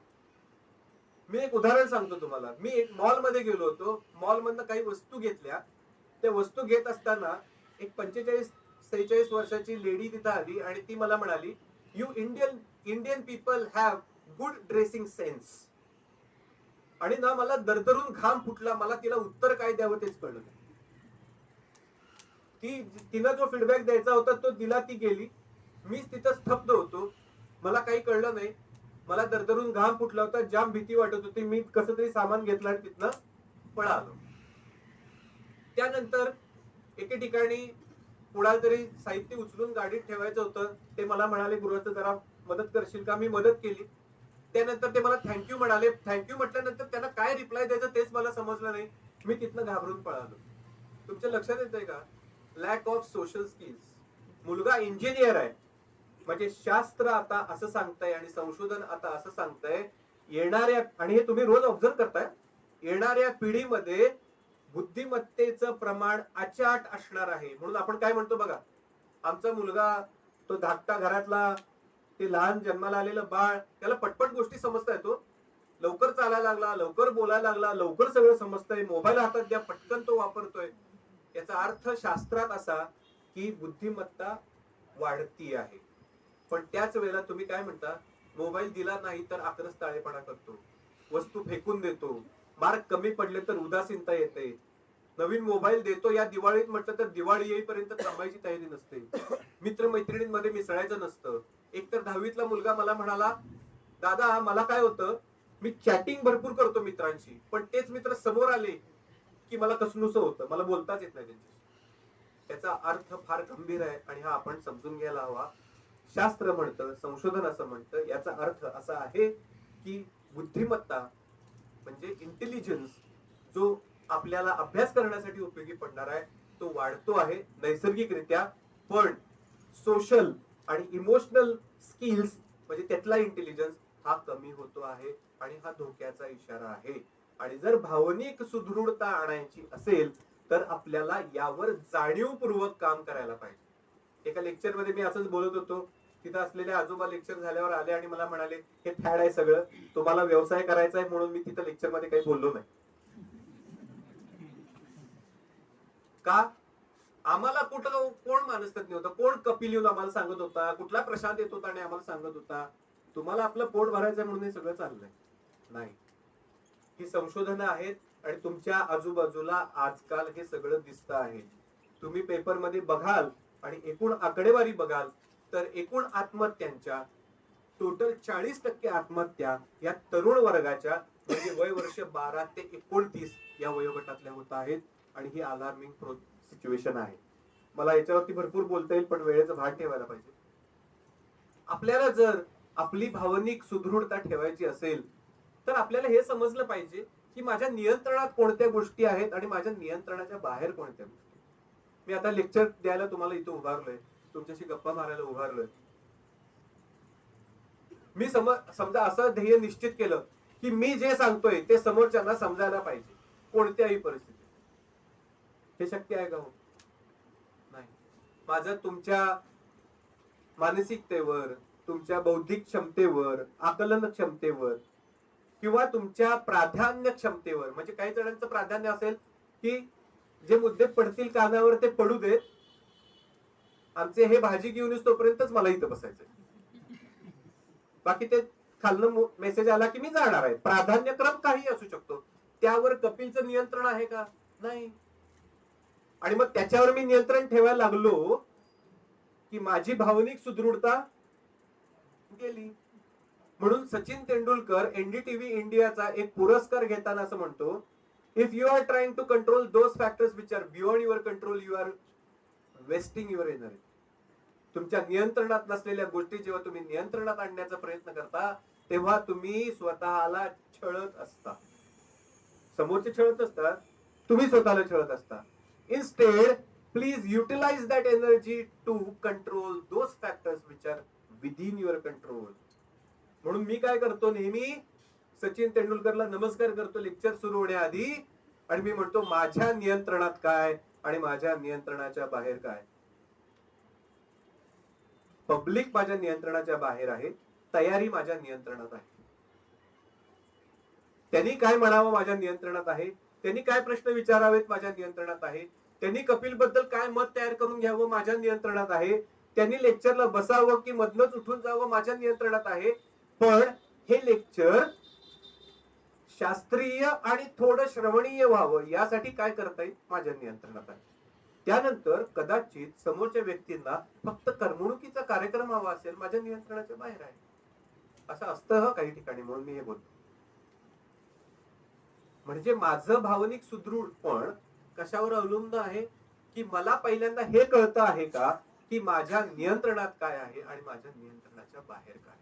मी एक उदाहरण सांगतो तुम्हाला. मी एक मॉल मध्ये गेलो होतो, मॉल मधनं काही वस्तू घेतल्या. त्या वस्तू घेत असताना एक 45-46 वर्षाची लेडी तिथं आली आणि ती मला म्हणाली, you Indian people have good dressing sense. आणि ना मला दरदरून घाम फुटला. मला तिला उत्तर काय द्यावं तेच कळलं नाही. तिला जो फीडबॅक द्यायचा होता तो दिला, ती गेली. मीच तिथं स्तब्ध होतो, मला काही कळलं नाही. मला दरदरून घाम फुटला होता, जाम भीती वाटत होती. मी कसं तरी सामान घेतलं आणि तिथनं पळालो. त्यानंतर एके ठिकाणी कुणाला तरी साहित्य उचलून गाडीत ठेवायचं होतं. ते मला म्हणाले, गृहस्थ जरा मदत करशील का? मी मदत केली. त्यानंतर ते मला थँक्यू म्हणाले. थँक्यू म्हटल्यानंतर त्यांना काय रिप्लाय द्यायचं तेच मला समजलं नाही. मी तिथनं घाबरून पळालो. तुमच्या लक्षात येतंय का? Lack of social skills. मुलगा इंजिनियर आहे म्हणजे शास्त्र आता असं सांगताय आणि संशोधन आता असं सांगताय, येणाऱ्या, आणि हे तुम्ही रोज ऑब्झर्व करताय, येणाऱ्या पिढीमध्ये बुद्धिमत्तेचं प्रमाण अचाट असणार आहे. म्हणून आपण काय म्हणतो बघा, आमचा मुलगा तो धाकटा घरातला ते लहान जन्माला आलेलं बाळ, त्याला पटपट गोष्टी समजता येतो, लवकर चालायला लागला, लवकर बोलायला लागला, लवकर सगळं समजतंय, मोबाईल हातात द्या पटकन तो वापरतोय. याचा अर्थ शास्त्रात असा की बुद्धिमत्ता वाढती आहे. पण त्याच वेळेला तुम्ही काय म्हणता, मोबाईल दिला नाही तर आक्रस ताळेपणा करतो, वस्तू फेकून देतो, मार्क कमी पडले तर उदासीनता येते, नवीन मोबाईल देतो या दिवाळीत म्हटलं तर दिवाळी येईपर्यंत थांबायची तयारी नसते, मित्रमैत्रिणींमध्ये मिसळायचं नसतं. एकतर 10वीतला मुलगा मला म्हणाला, दादा मला काय होतं, मी चॅटिंग भरपूर करतो मित्रांशी, पण तेच मित्र समोर आले की मला कसनुसं होतं, मला बोलताच येत नाही त्यांच्याशी. त्याचा अर्थ फार गंभीर आहे आणि हा आपण समजून घ्यायला हवा. शास्त्र म्हणतं, संशोधन असं म्हणतं, याचा अर्थ असा आहे की बुद्धिमत्ता म्हणजे इंटेलिजन्स, जो आपल्याला अभ्यास करण्यासाठी उपयोगी पडणार आहे, तो वाढतो आहे नैसर्गिकरित्या. पण सोशल आणि इमोशनल स्किल्स म्हणजे त्यातला इंटेलिजन्स हा कमी होतो आहे आणि हा धोक्याचा इशारा आहे. आणि जर भावनिक सुदृढता आणायची असेल तर आपल्याला यावर जाणीवपूर्वक काम करायला पाहिजे. एका लेक्चर मध्ये मी असंच बोलत होतो, तिथं असलेले आजोबा लेक्चर झाल्यावर आले आणि मला म्हणाले, हे फॅड आहे सगळं, तुम्हाला व्यवसाय करायचा आहे म्हणून मी तिथं लेक्चर मध्ये काही बोललो नाही. का? आम्हाला कुठं कोण मानसतज्ञ होता, कोण कपिल येऊन आम्हाला सांगत होता, कुठला प्रशांत येत होता आणि आम्हाला सांगत होता तुम्हाला आपलं पोट भरायचंय म्हणून हे सगळं चाललंय? नाही, ही संशोधनं आहेत आणि तुमच्या आजूबाजूला आजकाल हे सगळं दिसतं आहे. तुम्ही पेपरमध्ये बघाल आणि एकूण आकडेवारी बघाल तर एकूण आत्महत्यांच्या टोटल 40% आत्महत्या या तरुण वर्गाच्या म्हणजे वय वर्ष 12 ते 29 या वयोगटातल्या होत आहेत आणि ही अलार्मिंग सिच्युएशन आहे. मला याच्यावरती भरपूर बोलता येईल पण वेळेचं भान ठेवायला पाहिजे. आपल्याला जर आपली भावनिक सुदृढता ठेवायची असेल तर आपल्याला हे समजलं पाहिजे की माझ्या नियंत्रणात कोणत्या गोष्टी आहेत आणि माझ्या नियंत्रणाच्या बाहेर कोणत्या गोष्टी. मी आता लेक्चर द्यायला तुम्हाला इथं उभारलोय, तुमच्याशी गप्पा मारायला उभारलोय. मी समजा असं ध्येय निश्चित केलं की मी जे सांगतोय ते समोरच्यांना समजायला पाहिजे कोणत्याही परिस्थितीत. हे शक्य आहे का? हो नाही. माझं तुमच्या मानसिकतेवर, तुमच्या बौद्धिक क्षमतेवर, आकलन क्षमतेवर किंवा तुमच्या प्राधान्य क्षमतेवर, म्हणजे काही जणांचं प्राधान्य असेल की जे मुद्दे पडतील कानावर ते पडू देत, आमचे हे भाजी घेऊन तोपर्यंतच मला इथं बसायचंय, बाकी ते खालनं मेसेज आला की मी जाणार आहे. प्राधान्यक्रम काही असू शकतो, त्यावर कपिलचं नियंत्रण आहे का? नाही. आणि मग त्याच्यावर मी नियंत्रण ठेवायला लागलो की माझी भावनिक सुदृढता गेली. म्हणून सचिन तेंडुलकर एनडीटीव्ही इंडियाचा एक पुरस्कार घेताना असं म्हणतो, if you are trying to control those factors which are beyond your control, you are wasting your energy. तुमच्या नियंत्रणात नसलेल्या गोष्टी जेव्हा तुम्ही नियंत्रणात आणण्याचा प्रयत्न करता तेव्हा तुम्ही स्वतःला छळत असता. समोरचे छळत असतात, तुम्ही स्वतःला छळत असता. Instead please utilise that energy to control those factors which are within your control. म्हणून मी काय करतो, नेहमी सचिन तेंडुलकरला नमस्कार करतो लेक्चर सुरू होण्याआधी आणि मी म्हणतो माझ्या नियंत्रणात काय आणि माझ्या नियंत्रणाच्या बाहेर काय. पब्लिक माझ्या नियंत्रणाच्या बाहेर आहे, तयारी माझ्या नियंत्रणात आहे. त्यांनी काय म्हणावं माझ्या नियंत्रणात आहे, त्यांनी काय प्रश्न विचारावेत माझ्या नियंत्रणात आहे, त्यांनी कपिल बद्दल काय मत तयार करून घ्यावं माझ्या नियंत्रणात आहे, त्यांनी लेक्चरला बसावं की मधनच उठून जावं माझ्या नियंत्रणात आहे. पण हे लेक्चर शास्त्रीय आणि थोडं श्रवणीय व्हावं यासाठी काय करता येईल माझ्या नियंत्रणात आहे. त्यानंतर कदाचित समोरच्या व्यक्तींना फक्त करमणुकीचा कार्यक्रम हवा असेल, माझ्या नियंत्रणाच्या बाहेर आहे. असं असतं काही ठिकाणी, म्हणून मी हे बोलतो. म्हणजे माझं भावनिक सुदृढपण कशावर अवलंबून आहे की मला पहिल्यांदा हे कळतं आहे का की माझ्या नियंत्रणात काय आहे आणि माझ्या नियंत्रणाच्या बाहेर काय आहे.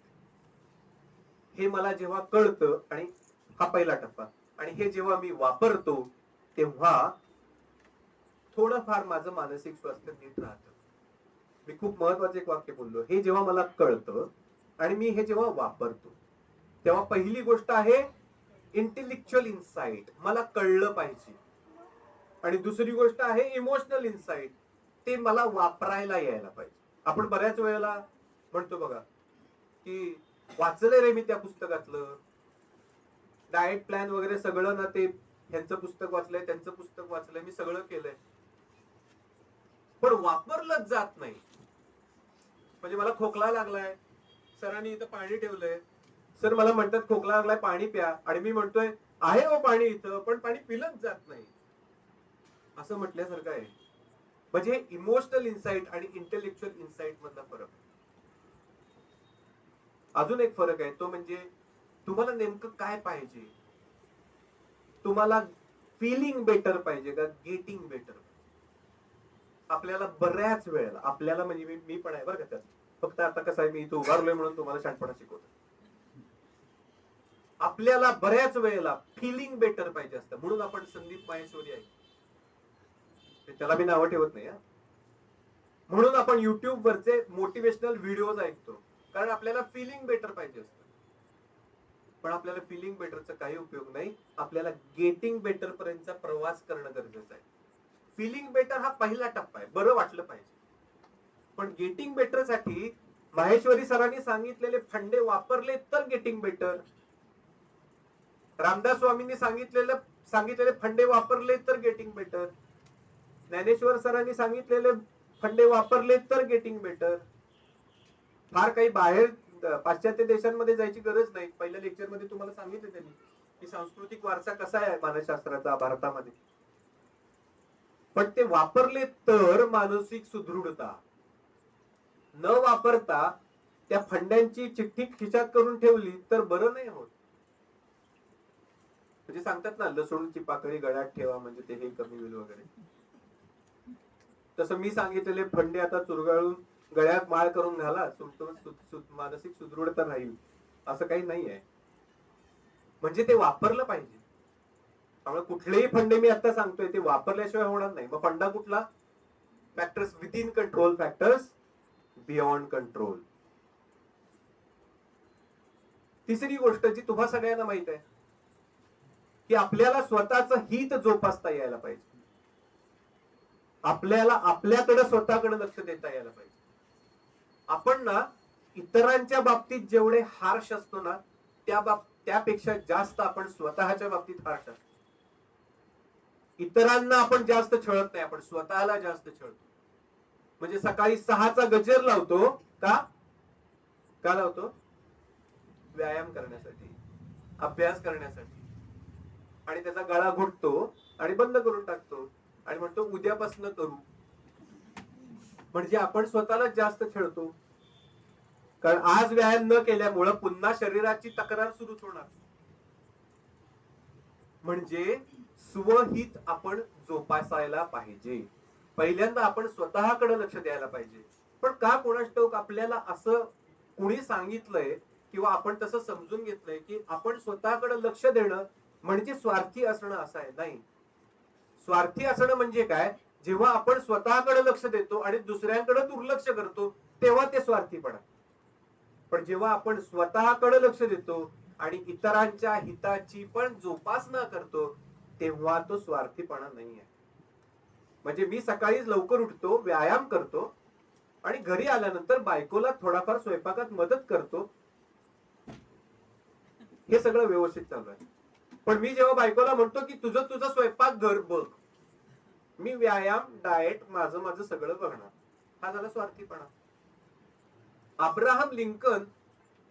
हे मला जेव्हा कळतं, आणि हा पहिला टप्पा, आणि हे जेव्हा मी वापरतो तेव्हा थोडंफार माझं मानसिक स्वास्थ्य नीट राहतं. मी खूप महत्वाचं एक वाक्य बोललो, हे जेव्हा मला कळतं आणि मी हे जेव्हा वापरतो तेव्हा पहिली गोष्ट आहे इंटेलेक्च्युअल इन्साइट, मला कळलं पाहिजे. आणि दुसरी गोष्ट आहे इमोशनल इन्साइट, ते मला वापरायला यायला पाहिजे. आपण बऱ्याच वेळेला म्हणतो बघा, की वाचलंय रे मी त्या पुस्तकातलं, डाएट प्लॅन वगैरे सगळं ना, ते ह्यांचं पुस्तक वाचलंय, त्यांचं पुस्तक वाचलंय, मी सगळं केलंय, पण वापरलंच जात नाही. म्हणजे मला खोकला लागलाय, सरांनी इथं पाणी ठेवलंय, सर मला म्हणतात खोकला लागलाय पाणी प्या, आणि मी म्हणतोय आहे हो पाणी इथं, पण पाणी पिलंच जात नाही, असं म्हटल्यासारखं आहे. म्हणजे इमोशनल इन्साइट आणि इंटेलेक्च्युअल इन्साइट मधला फरक. अजून एक फरक आहे, तो म्हणजे तुम्हाला नेमकं काय पाहिजे. तुम्हाला फीलिंग बेटर पाहिजे का गेटिंग बेटर? आपल्याला बऱ्याच वेळेला, आपल्याला म्हणजे मी पण आहे बरं का त्यात, फक्त आता कसं आहे, मी इथं उभारलोय म्हणून तुम्हाला शहाणपणा शिकवतो. आपल्याला बऱ्याच वेळेला फिलिंग बेटर पाहिजे असतं, म्हणून आपण संदीप माहेश्वरी आहे, त्याला मी नावं ठेवत नाही. म्हणून आपण युट्यूब वरचे मोटिवेशनल व्हिडिओज ऐकतो, कारण आपल्याला फिलिंग बेटर पाहिजे असतं. पण आपल्याला फिलिंग बेटरचा काही उपयोग नाही, आपल्याला गेटिंग बेटर पर्यंतचा प्रवास करणं गरजेचं आहे. फिलिंग बेटर हा पहिला टप्पा आहे, बरं वाटलं पाहिजे. पण गेटिंग बेटर साठी माहेश्वरी सरांनी सांगितलेले फंडे वापरले तर गेटिंग बेटर, रामदास स्वामींनी सांगितलेले फंडे वापरले तर गेटिंग बेटर, ज्ञानेश्वर सरांनी सांगितलेले फंडे वापरले तर गेटिंग बेटर. फार काही बाहेर पाश्चात्य देशांमध्ये जायची गरज नाही. पहिल्या लेक्चर मध्ये तुम्हाला सांगितलं त्यांनी की सांस्कृतिक वारसा कसा आहे मानसशास्त्राचा भारतामध्ये, पण ते वापरले तर मानसिक सुदृढता. न वापरता त्या फंड्यांची चिठ्ठी खिशात करून ठेवली तर बरं नाही होत. म्हणजे सांगतात ना, लसूणची पाकळी गळ्यात ठेवा म्हणजे ते हे कमी होईल वगैरे. तसं मी सांगितलेले फंडे आता चुरगाळून गळ्यात माळ करून घाला, मानसिक सुदृढता राहील असं काही नाही आहे. म्हणजे ते वापरलं पाहिजे. त्यामुळे कुठलेही फंडे मी आता सांगतोय ते वापरल्याशिवाय होणार नाही. मग फंडा कुठला? Factors within control, factors beyond control. तिसरी गोष्ट जी तुम्हा सगळ्यांना माहित आहे की आपल्याला स्वतःच हित जोपासता यायला पाहिजे. आपल्याला आपल्याकडे स्वतःकडे लक्ष देता यायला पाहिजे. आपण ना इतरांच्या बाबतीत जेवढे हार्श असतो ना, त्यापेक्षा जास्त आपण स्वतःच्या बाबतीत हार्श असतो. इतरांना आपण जास्त छळत नाही, आपण स्वतःला जास्त छळतो. म्हणजे सकाळी 6चा गजर लावतो का लावतो? व्यायाम करण्यासाठी, अभ्यास करण्यासाठी, आणि त्याचा गळा घोटतो आणि बंद करून टाकतो आणि म्हणतो उद्यापासून करू. म्हणजे आपण स्वतःला जास्त छळतो, कारण आज व्यायाम न केल्यामुळे पुन्हा शरीराची तक्रार सुरूच होणार. म्हणजे स्वहित आपण जोपासायला पाहिजे. पहिल्यांदा आपण स्वतःकडे लक्ष द्यायला पाहिजे. पण का कोणास ठाऊक आपल्याला असं कुणी सांगितलंय किंवा आपण तसं समजून घेतलंय की आपण स्वतःकडे लक्ष देणं म्हणजे स्वार्थी असणं असं आहे. नाही, स्वार्थी असणं म्हणजे काय? जेव्हा आपण स्वतःकडे लक्ष देतो आणि दुसऱ्यांकडे दुर्लक्ष करतो तेव्हा ते स्वार्थीपणा. पण जेव्हा आपण स्वतःकडे लक्ष देतो आणि इतरांच्या हिताची पण जोपासना करतो तेव्हा तो स्वार्थीपणा नाही आहे. म्हणजे मी सकाळीच लवकर उठतो, व्यायाम करतो आणि घरी आल्यानंतर बायकोला थोडाफार स्वयंपाकात मदत करतो, हे सगळं व्यवस्थित चालू आहे. पण मी जेव्हा बायकोला म्हणतो की तुझं स्वयंपाक घर बघ, मी व्यायाम डाएट माझं सगळं बघणार, हा झाला स्वार्थीपणा. अब्राहम लिंकन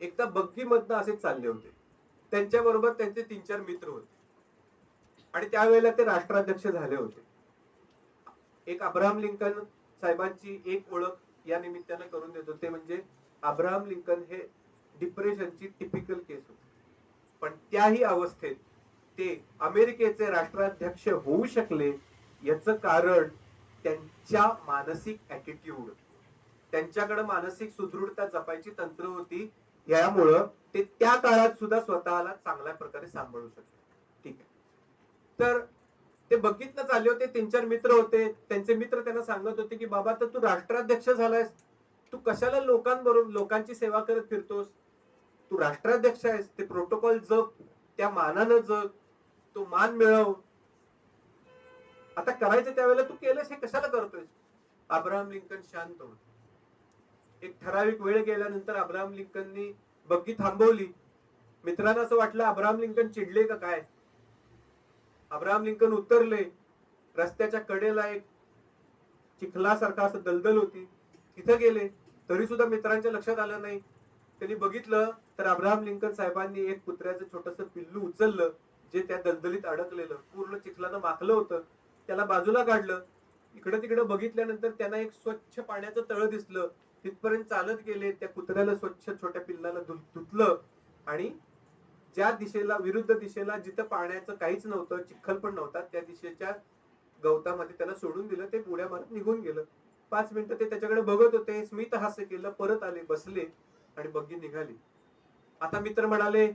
एकदा बग्गीमधनं असेच चालले होते. त्यांच्याबरोबर त्यांचे 3-4 मित्र होते आणि त्यावेळेला ते राष्ट्राध्यक्ष झाले होते. एक अब्राहम लिंकन साहेबांची एक ओळख या निमित्तानं करून देतो, ते म्हणजे अब्राहम लिंकन हे डिप्रेशनची टिपिकल केस होती. पण त्याही अवस्थेत ते अमेरिकेचे राष्ट्राध्यक्ष होऊ शकले याचं कारण त्यांच्या मानसिक ऍटिट्यूड, त्यांच्याकडे मानसिक सुदृढता जपायची तंत्र होती. यामुळं ते त्या काळात सुद्धा स्वतःला चांगल्या प्रकारे सांभाळू शकले. ठीक आहे. तर ते बघितलं चालले होते, 3-4 मित्र होते. त्यांचे मित्र त्यांना सांगत होते की बाबा, तर तू राष्ट्राध्यक्ष झालायस, तू कशाला लोकांबरोबर लोकांची सेवा करत फिरतोस? तू राष्ट्राध्यक्ष आहेस, ते प्रोटोकॉल जग, त्या मानानं जग, तो मान मिळव. आता करायचं त्यावेळेला तू केलंस, हे कशाला करतोय? अब्राहम लिंकन शांत होते. एक ठराविक वेळ गेल्यानंतर अब्राहम लिंकननी बग्गी थांबवली. मित्रांना असं वाटलं अब्राहम लिंकन चिडले का काय. अब्राहम लिंकन उतरले. रस्त्याच्या कडेला एक चिखलासारखा असं दलदल होती, तिथं गेले. तरी सुद्धा मित्रांच्या लक्षात आलं नाही. त्यांनी बघितलं तर अब्राहम लिंकन साहेबांनी एक कुत्र्याचं छोटस पिल्लू उचललं, जे त्या दलदलीत अडकलेलं, पूर्ण चिखलानं माखलं होतं. त्याला बाजूला काढलं. इकडे तिकडे बघितल्यानंतर त्यांना एक स्वच्छ पाण्याचं तळ दिसलं. तिथपर्यंत चालत गेले. त्या कुत्र्याला स्वच्छ छोट्या पिल्लाला धुतलं आणि ज्या दिशेला, विरुद्ध दिशेला, जिथं पाण्याचं काहीच नव्हतं, चिखल पण नव्हता, त्या दिशेच्या गवतामध्ये त्याला सोडून दिलं. ते उड्या मारत निघून गेलं. 5 मिनिटं ते त्याच्याकडे बघत होते, स्मित हास्य केलं, परत आले, बसले आणि बग्गी निघाली. आता मित्र म्हणाले,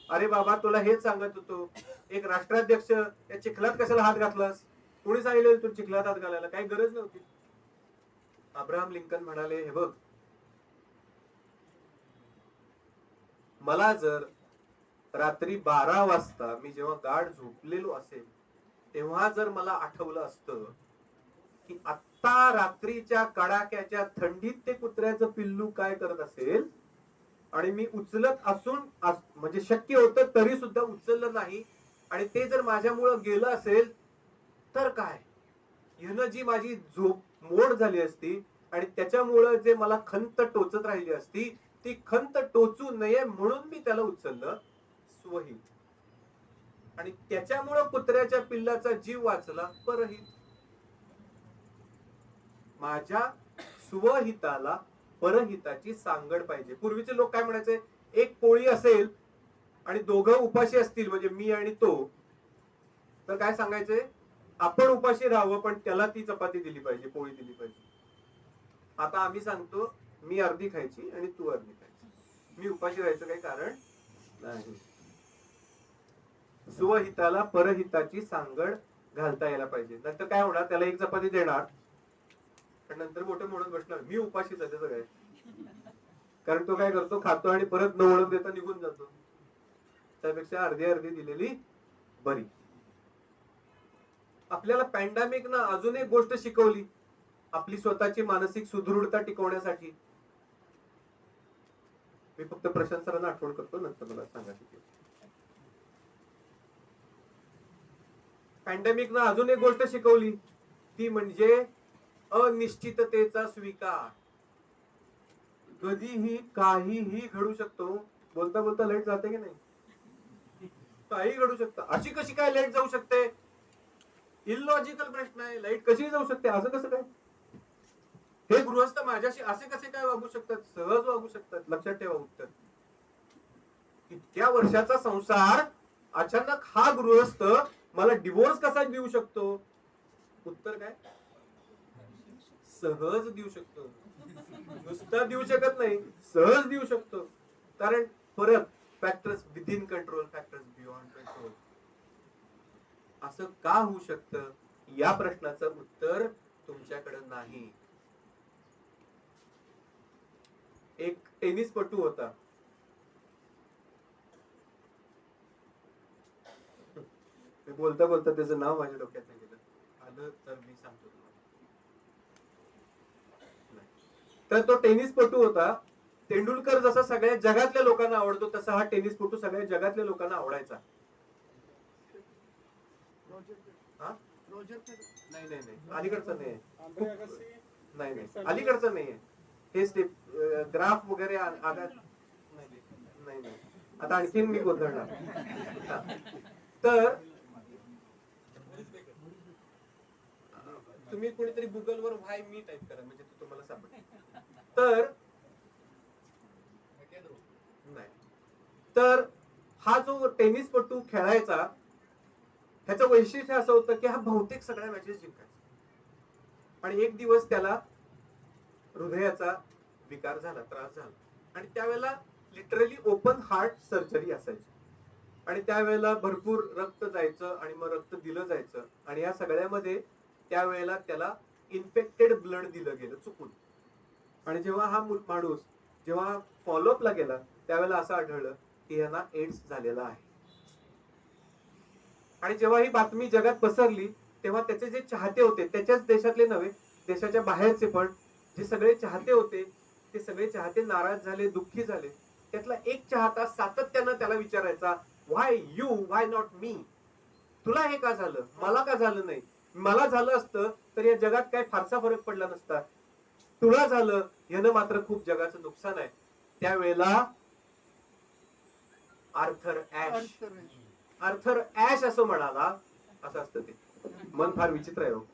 अरे बाबा, तुला हेच सांगत होतो, एक राष्ट्राध्यक्ष या चिखलात कशाला हात घातलास? कोणी सांगितलं तू चिखलात हात घालायला? काही गरज नव्हती. अब्राहम लिंकन म्हणाले, हे बघ, मला जर रात्री 12 वाजता मी जेव्हा गाढ झोपलेलो असेल, तेव्हा जर मला आठवलं असतं की आत्ता रात्रीच्या कडाक्याच्या थंडीत ते कुत्र्याचं पिल्लू काय करत असेल, आणि मी उचलत असून म्हणजे शक्य होतं तरी सुद्धा उचललं नाही, आणि ते जर माझ्यामुळं गेलं असेल तर काय, ह्यानं जी माझी झोप मोड झाली असती आणि त्याच्यामुळं जे मला खंत टोचत राहिली असती, ती खंत टोचू नये म्हणून मी त्याला उचललं, स्वहित. आणि त्याच्यामुळं कुत्र्याच्या पिल्लाचा जीव वाचला, परहित. माझ्या स्वहिताला परहिताची सांगड पाहिजे. पूर्वीचे लोक काय म्हणायचे, एक पोळी असेल आणि दोघं उपाशी असतील, म्हणजे मी आणि तो, तर काय सांगायचे, आपण उपाशी राहावं पण त्याला ती चपाती दिली पाहिजे, पोळी दिली पाहिजे. आता आम्ही सांगतो, मी अर्धी खायची आणि तू अर्धी खायची. मी उपाशी राहायचं काही कारण नाही. स्वहिताला परहिताची सांगड घालता यायला पाहिजे. नंतर काय होणार, त्याला एक चपाती देणार आणि नंतर मोठं म्हणत बसणार, मी उपाशीच आहे, त्याचं काय. कारण तो काय करतो, खातो आणि परत न ओळख देता निघून जातो. त्यापेक्षा अर्धी अर्धी दिलेली बरी. आपल्याला पॅन्डेमिक ना अजून एक गोष्ट शिकवली, आपली स्वतःची मानसिक सुदृढता टिकवण्यासाठी. मी फक्त प्रशांत सरांना आठवण करतो, नंतर मला सांगा. पॅन्डेमिक ना अजून एक गोष्ट शिकवली, ती म्हणजे अनिश्चिततेचा स्वीकार. कधीही काहीही घडू शकतो. बोलता बोलता लाईट जाते की नाही, काही घडू शकतं. अशी कशी काय लाईट जाऊ शकते? इलॉजिकल प्रश्न आहे. लाईट कशी जाऊ शकते, असं कसं काय? हे गृहस्थ माझ्याशी असे कसे काय वागू शकतात? सहज वागू शकतात. लक्षात ठेवा उत्तर. इतक्या वर्षाचा संसार, अचानक हा गृहस्थ मला डिवोर्स कसा देऊ शकतो? उत्तर काय, सहज देऊ शकतो. नुसता देऊ शकत नाही, सहज देऊ शकतो. कारण परत factors within control, factors beyond control. असं का होऊ शकतं, या प्रश्नाचं उत्तर तुमच्याकडे नाही. एक टेनिसपटू होता. मी बोलता बोलता त्याचं नाव माझ्या डोक्यात नाही गेलं. आलं तर मी सांगतो तुम्हाला. तर तो टेनिसपटू होता. तेंडुलकर जसा सगळ्या जगातल्या लोकांना आवडतो, तसा हा टेनिसपटू सगळ्या जगातल्या लोकांना आवडायचा. नाही नाही नाही, अलीकडचं नाही, नाही नाही, अलीकडचं नाहीये. हे स्टेप ग्राफ वगैरे नाही नाही. आता आणखीन मी गोंधळणार. तर तुम्ही कोणीतरी गुगलवर व्हाय मी टाईप करा, म्हणजे ते तुम्हाला सापडेल. तर नाही, तर हा जो टेनिसपटू खेळायचा, ह्याचं वैशिष्ट्य असं होतं की हा बहुतेक सगळ्या मॅचेस जिंकायचा. आणि एक दिवस त्याला हृदयाचा विकार झाला, त्रास झाला, आणि त्यावेळेला लिटरली ओपन हार्ट सर्जरी असायची. आणि त्यावेळेला भरपूर रक्त जायचं आणि मग रक्त दिलं जायचं. आणि या सगळ्यामध्ये त्यावेळेला त्याला इन्फेक्टेड ब्लड दिलं गेलं चुकून. आणि जेव्हा हा माणूस जेव्हा फॉलोअपला गेला, त्यावेळेला असं आढळलं की यांना एड्स झालेला आहे. आणि जेव्हा ही बातमी जगात पसरली, तेव्हा त्याचे जे चाहते होते, त्याच्याच देशातले नव्हे, देशाच्या बाहेरचे पण, जे सगळे चाहते होते ते सगळे चाहते नाराज झाले, दुःखी झाले. त्यातला एक चाहता सातत्यानं त्याला विचारायचा, व्हाय यू, व्हाय नॉट मी? तुला हे का झालं, मला का झालं नाही? मला झालं असतं तर या जगात काय फारसा फरक पडला नसता. तुला झालं यानं मात्र खूप जगाचं नुकसान आहे. त्यावेळेला आर्थर ऍश असं म्हणाला, असं असतं ते, मन फार विचित्र आहे हो.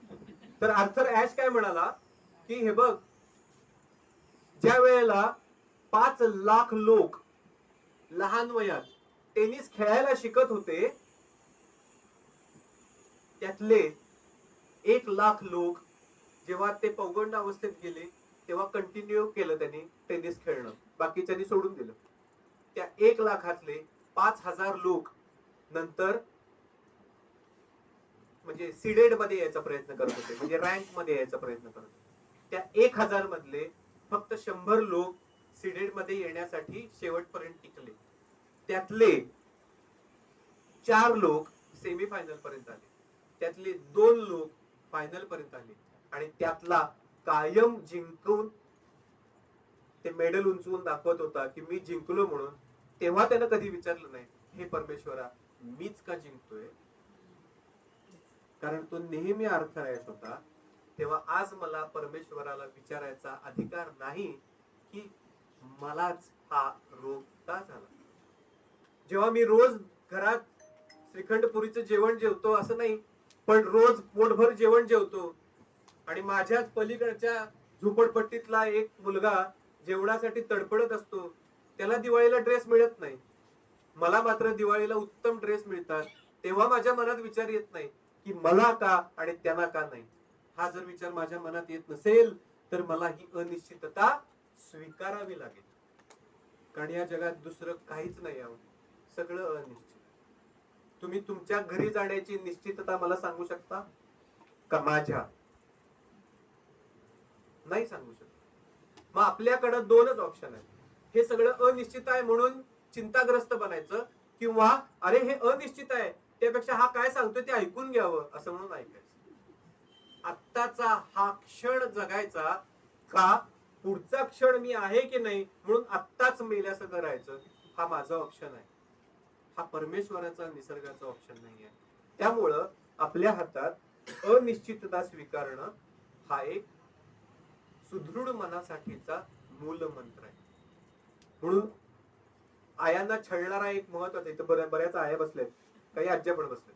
तर आर्थर ऍश काय म्हणाला की हे बघ, ज्या वेळेला 5 लाख लोक लहान वयात टेनिस खेळायला शिकत होते, त्यातले 1 लाख लोक जेव्हा ते पौगंड अवस्थेत गेले तेव्हा कंटिन्यू केलं त्यांनी टेनिस खेळणं, बाकीच्यांनी सोडून दिलं. त्या 1 लाखातले 5,000 लोक नंतर म्हणजे सीडेड मध्ये यायचा प्रयत्न करत होते, म्हणजे रँक मध्ये यायचा प्रयत्न करत होते. त्या 1,000 मधले फक्त 100 लोक सीडेड मध्ये येण्यासाठी शेवटपर्यंत टिकले. त्यातले 4 लोक सेमीफायनल पर्यंत आले, त्यातले 2 लोक फायनल पर्यंत आले, आणि त्यातला कायम जिंकून ते मेडल उंचवून दाखवत होता की मी जिंकलो म्हणून. तेव्हा त्यानं कधी विचारलं नाही, हे परमेश्वरा मीच का जिंकतोय? कारण तो नेहमी अर्थायश होता. तेव्हा आज मला परमेश्वराला विचारायचा अधिकार नाही की मलाच हा रोग का झाला. जेव्हा मी रोज घरात श्रीखंडपुरीचं जेवण जेवतो असं नाही, पण रोज पोटभर जेवण जेवतो, आणि माझ्याच पलीकडच्या झोपडपट्टीतला एक मुलगा जेवणासाठी तडफडत असतो, त्याला दिवाळीला ड्रेस मिळत नाही, मला मात्र दिवाळीला उत्तम ड्रेस मिळतात. तेव्हा माझ्या मनात विचार येत नाही की मला का आणि त्यांना का नाही. हा जर विचार माझ्या मनात येत नसेल तर मला ही अनिश्चितता स्वीकारावी लागेल. कारण या जगात दुसरं काहीच नाही आहे, सगळं अनिश्चित. तुम्ही तुमच्या घरी जाण्याची निश्चितता मला सांगू शकता का? माझ्या नाही सांगू शकत. मग आपल्याकडे 2च ऑप्शन आहेत. हे सगळं अनिश्चित आहे म्हणून चिंताग्रस्त बनायचं, किंवा अरे हे अनिश्चित आहे त्यापेक्षा हा काय सांगतोय ते ऐकून घ्यावं असं म्हणून ऐकायचं. आत्ताचा हा क्षण जगायचा का पुढचा क्षण मी आहे की नाही म्हणून आत्ताच मेल्याचं करायचं, हा माझा ऑप्शन आहे. हा परमेश्वराचा निसर्गाचा ऑप्शन नाही आहे. त्यामुळं आपल्या हातात अनिश्चितता स्वीकारणं हा एक सुदृढ मनासाठीचा मूल मंत्र आहे. म्हणून आयांना छळणारा एक महत्वाचा, इथं बऱ्याच आया बसल्यात, काही आज्या पण बसल्यात.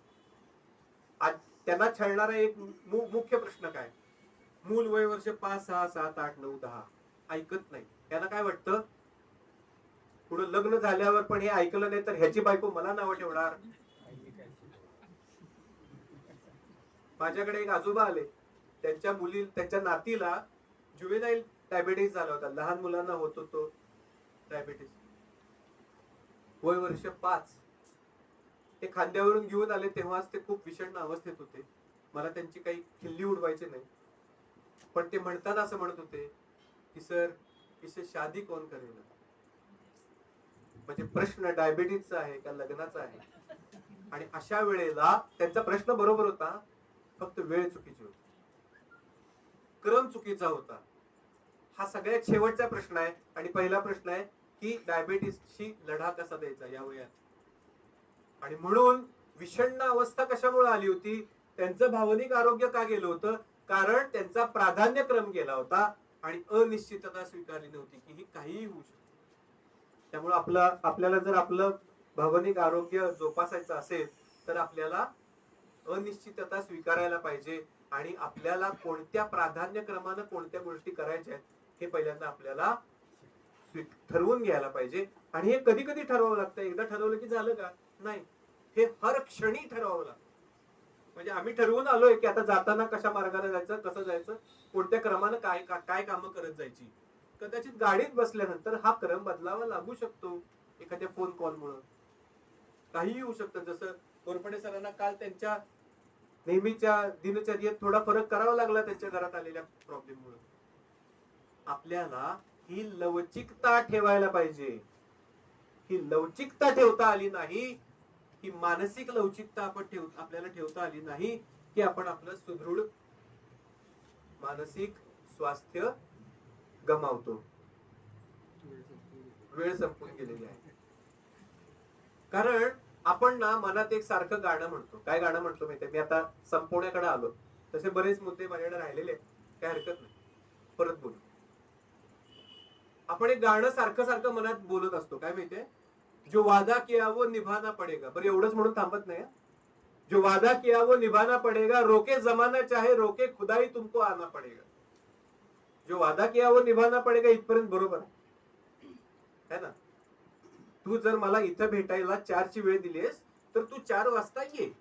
त्यांना छळणारा एक मुख्य प्रश्न काय? मूल वय वर्ष 5, 6, 7, 8, 9, 10 ऐकत नाही. त्यांना काय वाटतं, पुढे लग्न झाल्यावर पण हे ऐकलं नाही तर ह्याची बायको मला नावं ठेवणार. माझ्याकडे एक आजोबा आले, त्यांच्या नातीला ज्युवेनाईल डायबिटीस झाला होता. लहान मुलांना होतो तो डायबिटीस. वय वर्ष 5. ते खांद्यावरून घेऊन आले तेव्हाच ते खूप विषण्ण अवस्थेत होते. मला त्यांची काही खिल्ली उडवायची नाही, पण ते म्हणताना असं म्हणत होते की सर इसे शादी कौन करेगा. म्हणजे प्रश्न डायबिटीसचा आहे का लग्नाचा आहे. आणि अशा वेळेला त्यांचा प्रश्न बरोबर होता, फक्त वेळ चुकीची होती, क्रम चुकीचा होता. हा सगळ्यात शेवटचा प्रश्न आहे. आणि पहिला प्रश्न आहे की डायबिटीसशी लढा कसा द्यायचा या वयात. आणि म्हणून विषण्ण अवस्था कशामुळे आली होती, त्यांचं भावनिक आरोग्य का गेलं होतं, कारण त्यांचा प्राधान्यक्रम गेला होता आणि अनिश्चितता स्वीकारली नव्हती की ही काहीही होऊ शकते. त्यामुळे आपल्याला जर आपलं भावनिक आरोग्य जोपासायचं असेल तर आपल्याला अनिश्चितता स्वीकारायला पाहिजे, आणि आपल्याला कोणत्या प्राधान्यक्रमानं कोणत्या गोष्टी करायच्या आहेत हे पहिल्यांदा आपल्याला ठरवून घ्यायला पाहिजे. आणि हे कधी कधी ठरवावं लागतं. एकदा ठरवलं की झालं का? नाही, हे हर क्षणी ठरवावं लागतं. म्हणजे आम्ही ठरवून आलोय की आता जाताना कशा मार्गाने जायचं, कसं जायचं, कोणत्या क्रमानं काय कामं करत जायची. कदाचित गाडीत बसल्यानंतर हा क्रम बदलावा लागू शकतो, एखाद्या फोन कॉलमुळे काहीही होऊ शकतं. जसं कोरपडे सरांना काल त्यांच्या नेहमीच्या दिनचर्येत थोडा फरक करावा लागला त्यांच्या घरात आलेल्या प्रॉब्लेममुळे. आपल्याला ही लवचिकता ठेवायला पाहिजे. ही लवचिकता ठेवता आली नाही, ही मानसिक लवचिकता आपल्याला ठेवता आली नाही की आपण आपलं सुदृढ मानसिक स्वास्थ्य गमावतो. वेळ संपून गेलेली आहे. कारण आपण ना मनात एक सारखं गाणं म्हणतो. काय गाणं म्हणतो माहितीये? मी आता संपवण्याकडे आलो. तसे बरेच मुद्दे माझ्याकडे राहिलेले आहेत, काय हरकत नाही, परत बोलू. आपण एक गाणं सारखं सारखं मनात बोलत असतो. काय माहितीये? जो वादा किया वो निभाना पडेगा. बरं एवढंच म्हणून थांबत नाही. जो वादा किया वो निभाना पडेगा, रोके जमाना चाहे रोके खुदाई तुमको आना पडेगा. जो वादा किया वो निभाना पडेगा इथपर्यंत बरोबर आहे ना? तू जर मला इथं भेटायला 4ची वेळ दिलीस तर तू 4 वाजता ये.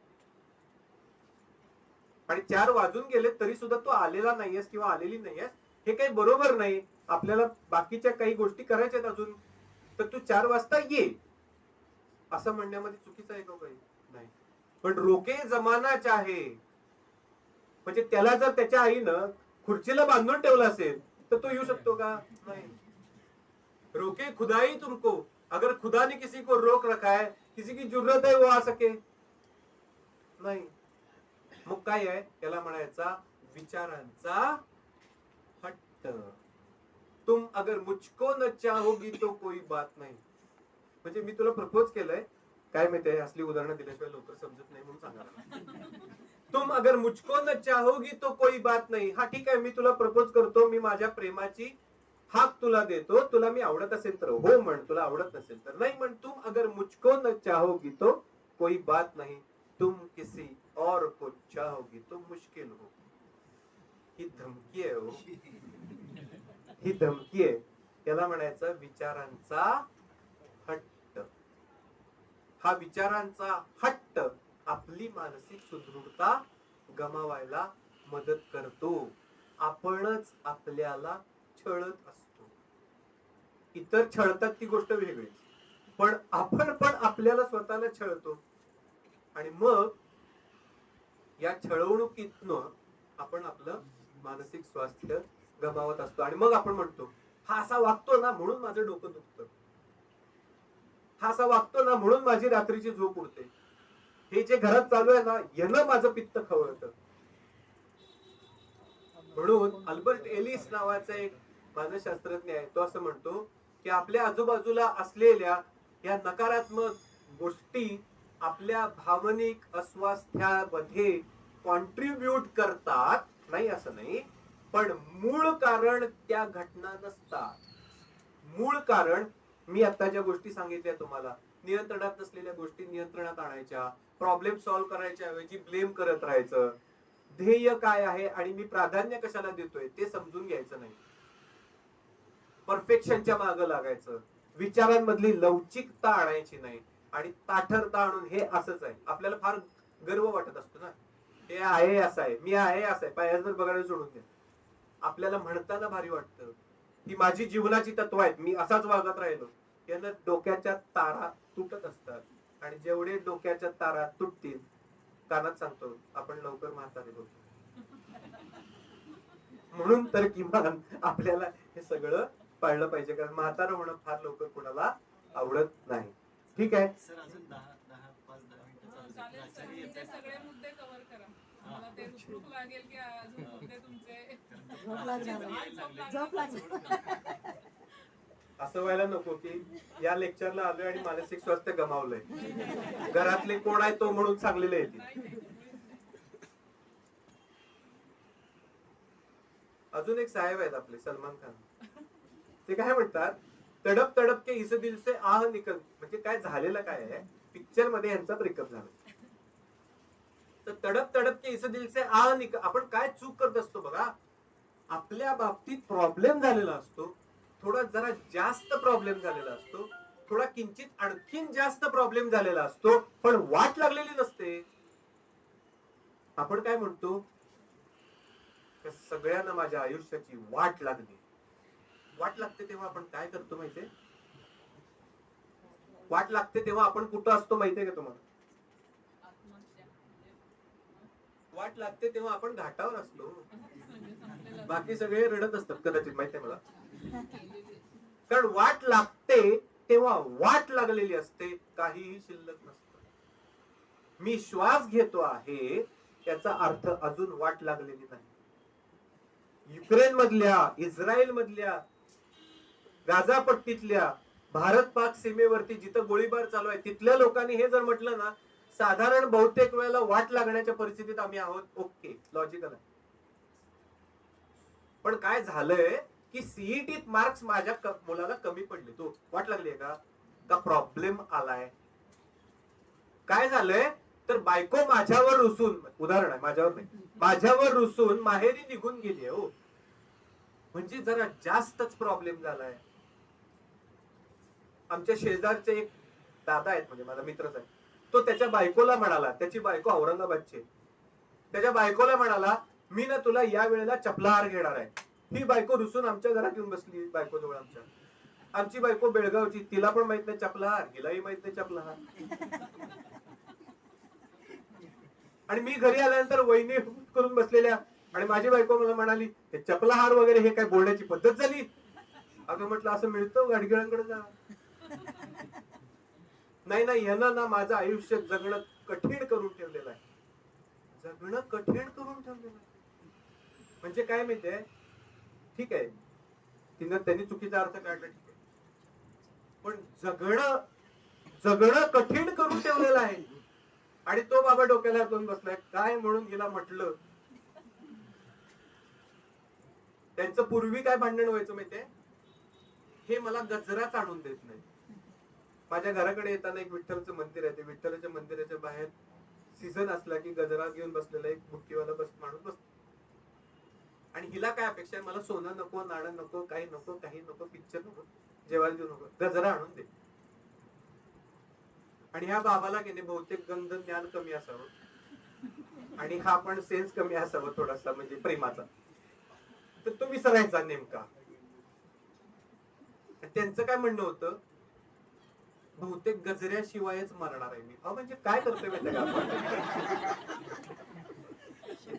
आणि 4 वाजून गेले तरी सुद्धा तू आलेला नाहीयेस किंवा आलेली नाहीयेस, हे काही बरोबर नाही. आपल्याला बाकीच्या काही गोष्टी करायच्यात अजून, तर तू 4 वाजता ये असं म्हणण्यामध्ये चुकीचं आहे का काही? नाही. पण रोके जमाना चाहे, म्हणजे त्याला जर त्याच्या आईनं खुर्चीला बांधून ठेवलं असेल तर तो येऊ शकतो का? नाही. रोके खुदाई तुमको, अगर खुदा ने किसी को रोक रखा है, किसी की जरूरत है वो आ सके नाही. मग काय आहे? त्याला म्हणायचा विचारांचा हट्ट. तुम अगर मुझको न चाहोगी तो कोई बात नाही. म्हणजे मी तुला प्रपोज केलंय, काय माहितीये, असली उदाहरणं दिल्याशिवाय लवकर समजत नाही म्हणून सांगा. तुम अगर मुझको न चाहोगी तो कोई बात नाही. हा ठीक आहे, मी तुला प्रपोज करतो, मी माझ्या प्रेमाची हाक तुला देतो, तुला मी आवडत असेल तर हो म्हण, तुला आवडत नसेल तर नाही म्हण. तुम अगर मुझको न चाहोगी तो कोई बात नहीं, तुम किसी और को चाहोगी तो मुश्किल हो. ही धमकी आहे हो, ही धमकी आहे. त्याला म्हणायचं विचारांचा हट्ट. हा विचारांचा हट्ट आपली मानसिक सुदृढता गमावायला मदत करतो. आपणच आपल्याला छळत असतो. इतर छळतात ती गोष्ट वेगळी, पण आपण पण आपल्याला स्वतःला छळतो. आणि मग या छळवणुकीतनं आपण आपलं मानसिक स्वास्थ्य गमावत असतो. आणि मग आपण म्हणतो हा असा वागतो ना म्हणून माझं डोकं दुखतं, हा असा वागतो ना म्हणून माझी रात्रीची झोप उडते, हे जे घरात चालू आहे ना यानं माझं पित्त खवळतं. म्हणून अल्बर्ट एलिस नावाचा एक मानसशास्त्रज्ञ आहे, तो असं म्हणतो की आपल्या आजूबाजूला असलेल्या या नकारात्मक गोष्टी आपल्या भावनिक अस्वास्थ्यामध्ये कॉन्ट्रीब्यूट करतात, नाही असं नाही, पण मूळ कारण त्या घटना नसतात. मूळ कारण मी आता ज्या गोष्टी सांगितल्या तुम्हाला, नियंत्रणात नसलेल्या गोष्टी नियंत्रणात आणायच्या, प्रॉब्लेम सॉल्व्ह करायच्या ऐवजी ब्लेम करत राहायचं, ध्येय काय आहे आणि मी प्राधान्य कशाला देतोय ते समजून घ्यायचं नाही, परफेक्शनच्या मागे लागायचं, विचारांमधली लवचिकता आणायची नाही आणि ताठरता आणून हे असंच आहे. आपल्याला फार गर्व वाटत असतो ना, हे आहे असं आहे, मी आहे असं आहे, पायावर बघायला सोडून द्या. आपल्याला म्हणताना भारी वाटतं ही माझी जीवनाची तत्व आहेत, मी असाच वागत राहिलो. यानं डोक्याच्या तारा तुटत असतात. आणि जेवढे डोक्याच्या तारा तुटतील, कानात सांगतो आपण लवकर म्हातारे होतो. म्हणून तर किमान आपल्याला हे सगळं पाळलं पाहिजे, कारण म्हातारं होणं फार लवकर कोणाला आवडत नाही. ठीक आहे सर, अजून 5-10 मिनिटं चालेल सर, तुमचे सगळे मुद्दे कव्हर करा. मला ते रुखरुख लागेल की अजून मुद्दे तुमचे झोप लागली. असं व्हायला नको की या लेक्चरला आलोय आणि मानसिक स्वास्थ्य गमावलंय, घरातले कोण आहे तो म्हणून सांगलेले येतील. अजून एक साहेब आहेत आपले सलमान खान, ते काय म्हणतात, तडप तडप के इस दिल से आह निकल. म्हणजे काय झालेलं काय आहे, पिक्चर मध्ये यांचा ब्रेकअप झाला, तर तडप तडप के इस दिल से आह निकल. आपण काय चूक करत असतो बघा, आपल्या बाबतीत प्रॉब्लेम झालेला असतो, थोडा जरा जास्त प्रॉब्लेम झालेला असतो, थोडा किंचित आणखीन जास्त प्रॉब्लेम झालेला असतो, पण वाट लागलेली नसते. आपण काय म्हणतो, सगळ्यांना माझ्या आयुष्याची वाट लागली. वाट लागते तेव्हा आपण काय करतो माहितीये, वाट लागते तेव्हा आपण कुठं असतो माहितीये का तुम्हाला? वाट लागते तेव्हा आपण घाटावर असतो, बाकी सगळे रडत असतात कदाचित, माहितीये मला. कारण वाट लागते तेव्हा वाट लागलेली असते, काहीही शिल्लक नसतं. मी श्वास घेतो आहे याचा अर्थ अजून वाट लागलेली नाही. युक्रेन मधल्या, इस्रायल मधल्या गाझा पट्टीतल्या भारत पाक सीमेवरती जिथं गोळीबार चालू आहे तिथल्या लोकांनी हे जर म्हटलं ना, साधारण बहुतेक वेळेला वाट लागण्याच्या परिस्थितीत आम्ही आहोत. ओके, लॉजिकल आहे. पण काय झालंय की सीईटीत मार्क्स माझ्या मुलाला कमी पडले. तो वाट लागलीये का प्रॉब्लेम आलाय? काय झालंय तर बायको माझ्यावर रुसून, उदाहरण आहे, माझ्यावर नाही, माझ्यावर रुसून माहेरी निघून गेली हो. म्हणजे जरा जास्तच प्रॉब्लेम झालाय. आमच्या शेजारचे एक दादा आहेत, म्हणजे माझा मित्रच आहे, तो त्याच्या बायकोला म्हणाला, त्याची बायको औरंगाबादची आहे, त्याच्या बायकोला म्हणाला, मी ना तुला या वेळेला चपलाहार घेणार आहे. ही बायको रुसून आमच्या घरात येऊन बसली बायको जवळ आमच्या. आमची बायको बेळगावची, तिला पण माहित नाही चपलाहार, हिलाही माहित नाही चपलाहार. आणि मी घरी आल्यानंतर वहिनी करून बसलेल्या, आणि माझी बायको मला म्हणाली, हे चपलाहार वगैरे हे काय बोलण्याची पद्धत झाली? अगं म्हटलं, असं मिळतं गाडगिळांकडे जा. नाही नाही, यानं ना माझं आयुष्य जगणं कठीण करून ठेवलेलं आहे. जगणं कठीण करून ठेवलेलं आहे म्हणजे काय माहितीये? ठीक आहे, त्यांनी चुकीचा अर्थ काढला, ठीक आहे, पण जगणं कठीण करून ठेवलेलं आहे. आणि तो बाबा डोक्याला हात बसलाय काय म्हणून हिला म्हटलं. त्यांचं पूर्वी काय भांडण व्हायचं माहितीये? हे मला गजराच आणून देत नाही. माझ्या घराकडे येताना एक विठ्ठलचं मंदिर आहे, ते विठ्ठलाच्या मंदिराच्या बाहेर सीझन असला की गजरा घेऊन बसलेला एक बुट्टीवाला माणूस बसतो. आणि हिला काय अपेक्षा आहे? मला सोनं नको, नाणं नको, काही नको, काही नको, पिक्चर नको, जेवायला देऊ नको, गजरा आणून दे. आणि ह्या बाबाला की नाही बहुतेक गंध ज्ञान कमी असावं, आणि हा पण सेन्स कमी असावा थोडासा, म्हणजे प्रेमाचा. तर तो विसरायचा नेमका. त्यांचं काय म्हणणं होतं, बहुतेक गजऱ्याशिवायच मरणार आहे मी. म्हणजे काय करतोय माहितीये का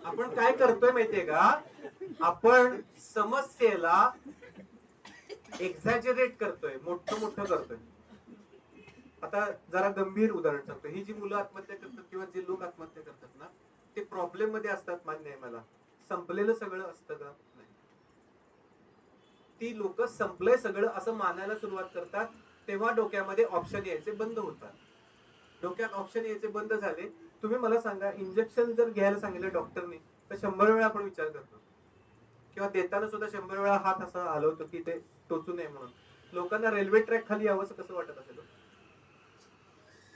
आपण काय करतोय माहितीये का? आपण समस्येला एक्झॅजरेट करतोय, मोठं करतोय. आता जरा गंभीर उदाहरण सांगतो. ही जी मुलं आत्महत्या करतात किंवा जे लोक आत्महत्या करतात ना, ते प्रॉब्लेम मध्ये असतात, मान्य आहे मला. संपलेलं सगळं असतं का? नाही. ती लोक संपलंय सगळं असं मानायला सुरुवात करतात, तेव्हा डोक्यामध्ये ऑप्शन यायचे बंद होतात. डोक्यात ऑप्शन यायचे बंद झाले. तुम्ही मला सांगा, इंजेक्शन जर घ्यायला सांगितलं डॉक्टरने तर 100 वेळा आपण विचार करतो, किंवा देताना सुद्धा 100 वेळा हात असा हलवतो की ते टोचू नये म्हणून. लोकांना रेल्वे ट्रॅक खाली यावं असं कसं वाटत असेल?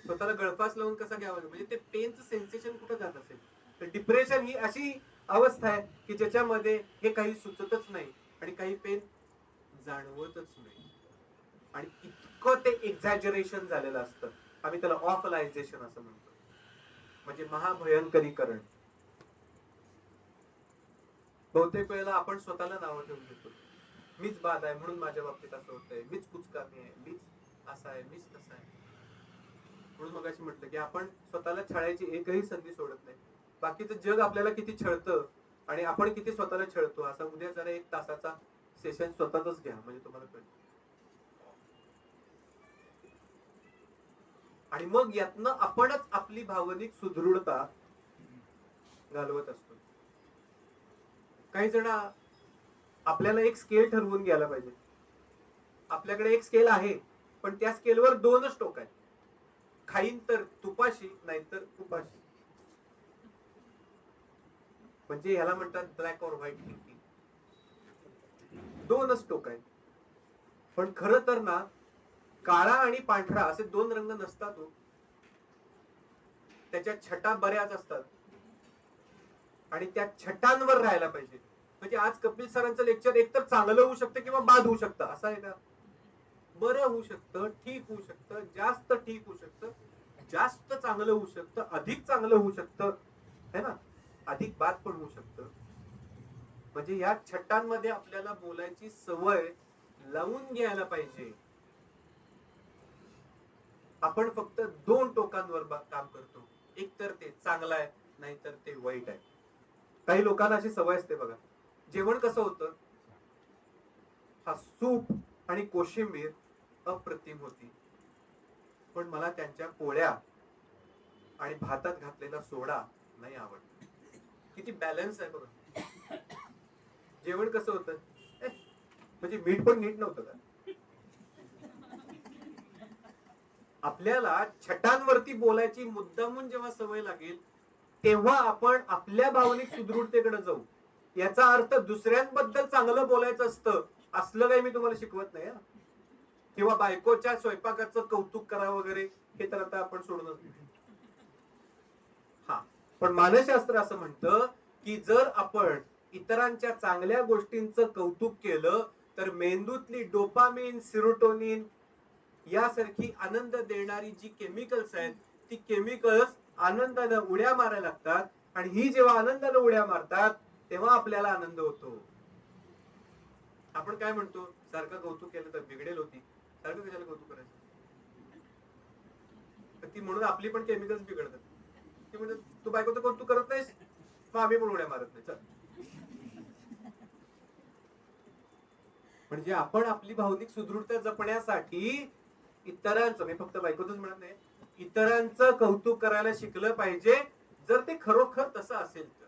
स्वतःला गळफास लावून कसा घ्यावा, म्हणजे ते पेनचं सेन्सेशन कुठं जात असेल? तर डिप्रेशन ही अशी अवस्था आहे की ज्याच्यामध्ये हे काही सुचतच नाही आणि काही पेन जाणवतच नाही, आणि इतकं ते एक्झॅजरेशन झालेलं असतं. आम्ही त्याला ऑफलायझेशन असं म्हणतो, म्हणजे महाभयंकरीकरण. बहुतेक वेळेला आपण स्वतःला नावं ठेवून घेतो, मीच बाद आहे म्हणून माझ्या बाबतीत असं होतंय, मीच कुचकामी आहे, मीच असा आहे, मीच तसा आहे. म्हणून मगाशी म्हटलं की आपण स्वतःला छळायची एकही संधी सोडत नाही. बाकीचं जग आपल्याला किती छळतं आणि आपण किती स्वतःला छळतो, असा उद्या जरा 1 तासाचा सेशन स्वतःच घ्या, म्हणजे तुम्हाला कळेल. आणि मग यातनं आपणच आपली भावनिक सुदृढता घालवत असतो. काही जण आपल्याला एक स्केल ठरवून घ्यायला पाहिजे. आपल्याकडे एक स्केल आहे, पण त्या स्केलवर 2च टोक आहेत, खाईन तर तुपाशी, नाहीतर उपाशी. म्हणजे ह्याला म्हणतात ब्लॅक और व्हाईट थिंकिंग. 2च टोक आहेत. पण खरं तर ना, काळा आणि पांढरा असे 2 रंग नसतात. त्याच्या छटा बऱ्याच असतात, आणि त्या छटांवर राहायला पाहिजे. म्हणजे आज कपिल सरांचं लेक्चर एकतर चांगलं होऊ शकतं किंवा बाद होऊ शकतं, असं आहे का? बरं होऊ शकतं, ठीक होऊ शकतं, जास्त ठीक होऊ शकतं, जास्त चांगलं होऊ शकतं, अधिक चांगलं होऊ शकतं, है ना, अधिक बाद पण होऊ शकतं. म्हणजे या छटांमध्ये आपल्याला बोलायची सवय लावून घ्यायला पाहिजे. आपण फक्त 2 टोकांवर काम करतो, एक तर ते चांगलं आहे, नाहीतर ते वाईट आहे. काही लोकांना अशी सवय असते बघा, जेवण कसं होतं, हा सूप आणि कोशिंबीर अप्रतिम होती, पण मला त्यांच्या पोळ्या आणि भातात घातलेला सोडा नाही आवडत. किती बॅलन्स आहे बघा. जेवण कसं होतं, म्हणजे मीठ पण नीट नव्हतं का, आपल्याला छटांवरती बोलायची मुद्दामून जेव्हा सवय लागेल तेव्हा आपण आपल्या भावनिक सुदृढतेकडे जाऊ. याचा अर्थ दुसऱ्यांबद्दल चांगलं बोलायचं असतं असलं काही मी तुम्हाला शिकवत नाही हा. किंवा बायकोच्या स्वयंपाकाचं कौतुक करा वगैरे हे तर आता आपण सोडूनच देऊ. हा, पण मानसशास्त्र असं म्हणतं की जर आपण इतरांच्या चांगल्या गोष्टींचं कौतुक केलं तर मेंदूतली डोपामिन, सिरोटोनिन यासारखी आनंद देणारी जी केमिकल्स आहेत ती केमिकल्स आनंदानं उड्या मारायला लागतात. आणि ही जेव्हा आनंदानं उड्या मारतात तेव्हा आपल्याला आनंद होतो. आपण काय म्हणतो, सारखं कौतुक केलं तर बिघडेल होती, सारखं कशाला कौतुक करायचं. तर ती म्हणून आपली पण केमिकल्स बिघडतात. ती म्हणजे तू बायकोचं कौतुक करत नाहीस मग आम्ही पण उड्या मारत नाही. चल. म्हणजे आपण आपली भावनिक सुदृढता जपण्यासाठी इतरांचं, मी फक्त बायकोच म्हणत नाही, इतरांचं कौतुक करायला शिकलं पाहिजे जर ते खरोखर तसं असेल तर.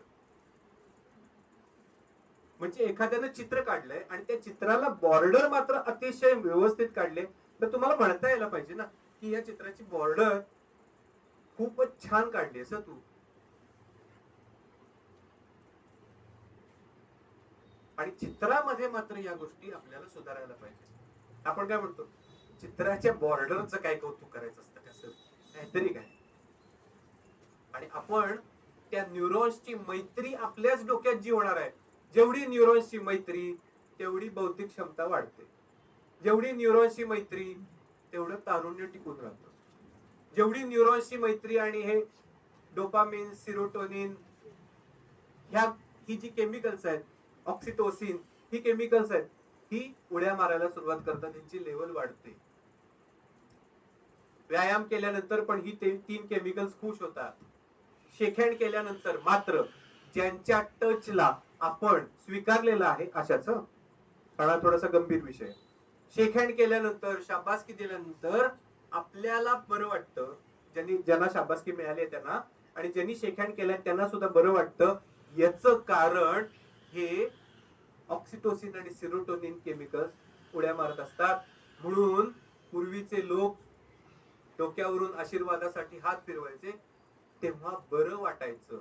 म्हणजे एखाद्यानं चित्र काढलंय आणि त्या चित्राला बॉर्डर मात्र अतिशय व्यवस्थित काढले तर तुम्हाला म्हणता यायला पाहिजे ना की या चित्राची बॉर्डर खूपच छान काढली असं तू. आणि चित्रामध्ये मात्र या गोष्टी आपल्याला सुधारायला पाहिजे. आपण काय म्हणतो, चित्राच्या बॉर्डरचं काय कौतुक करायचं असतं, कसं काहीतरी काय. आणि आपण त्या न्यूरॉन्सची मैत्री आपल्याच डोक्यात जी होणार आहे, जेवढी न्यूरॉन्सची मैत्री तेवढी बौद्धिक क्षमता वाढते. जेवढी न्यूरॉन्सची मैत्री तेवढं तारुण्य टिकून राहतं. जेवढी न्यूरॉन्सची मैत्री आणि हे डोपामिन, सिरोटोनिन ही जी केमिकल्स आहेत, ऑक्सिटोसिन, ही केमिकल्स आहेत, ही उड्या मारायला सुरुवात करतात, त्यांची लेवल वाढते. व्यायाम केल्यानंतर पण ही 3 केमिकल्स खुश होतात. शेकहँड केल्यानंतर मात्र ज्यांच्या टचला आपण स्वीकारलेला आहे अशाच, हा थोडासा गंभीर विषय. शेकहँड केल्यानंतर, शाबासकी दिल्यानंतर आपल्याला बरं वाटतं. ज्यांना शाबासकी मिळाली आहे त्यांना, आणि ज्यांनी शेकहँड केलाय त्यांना सुद्धा बरं वाटतं. याचं कारण हे ऑक्सिटोसिन आणि सिरोटोनिन केमिकल्स उड्या मारत असतात. म्हणून पूर्वीचे लोक डोक्यावरून आशीर्वादासाठी हात फिरवायचे तेव्हा बरं वाटायचं.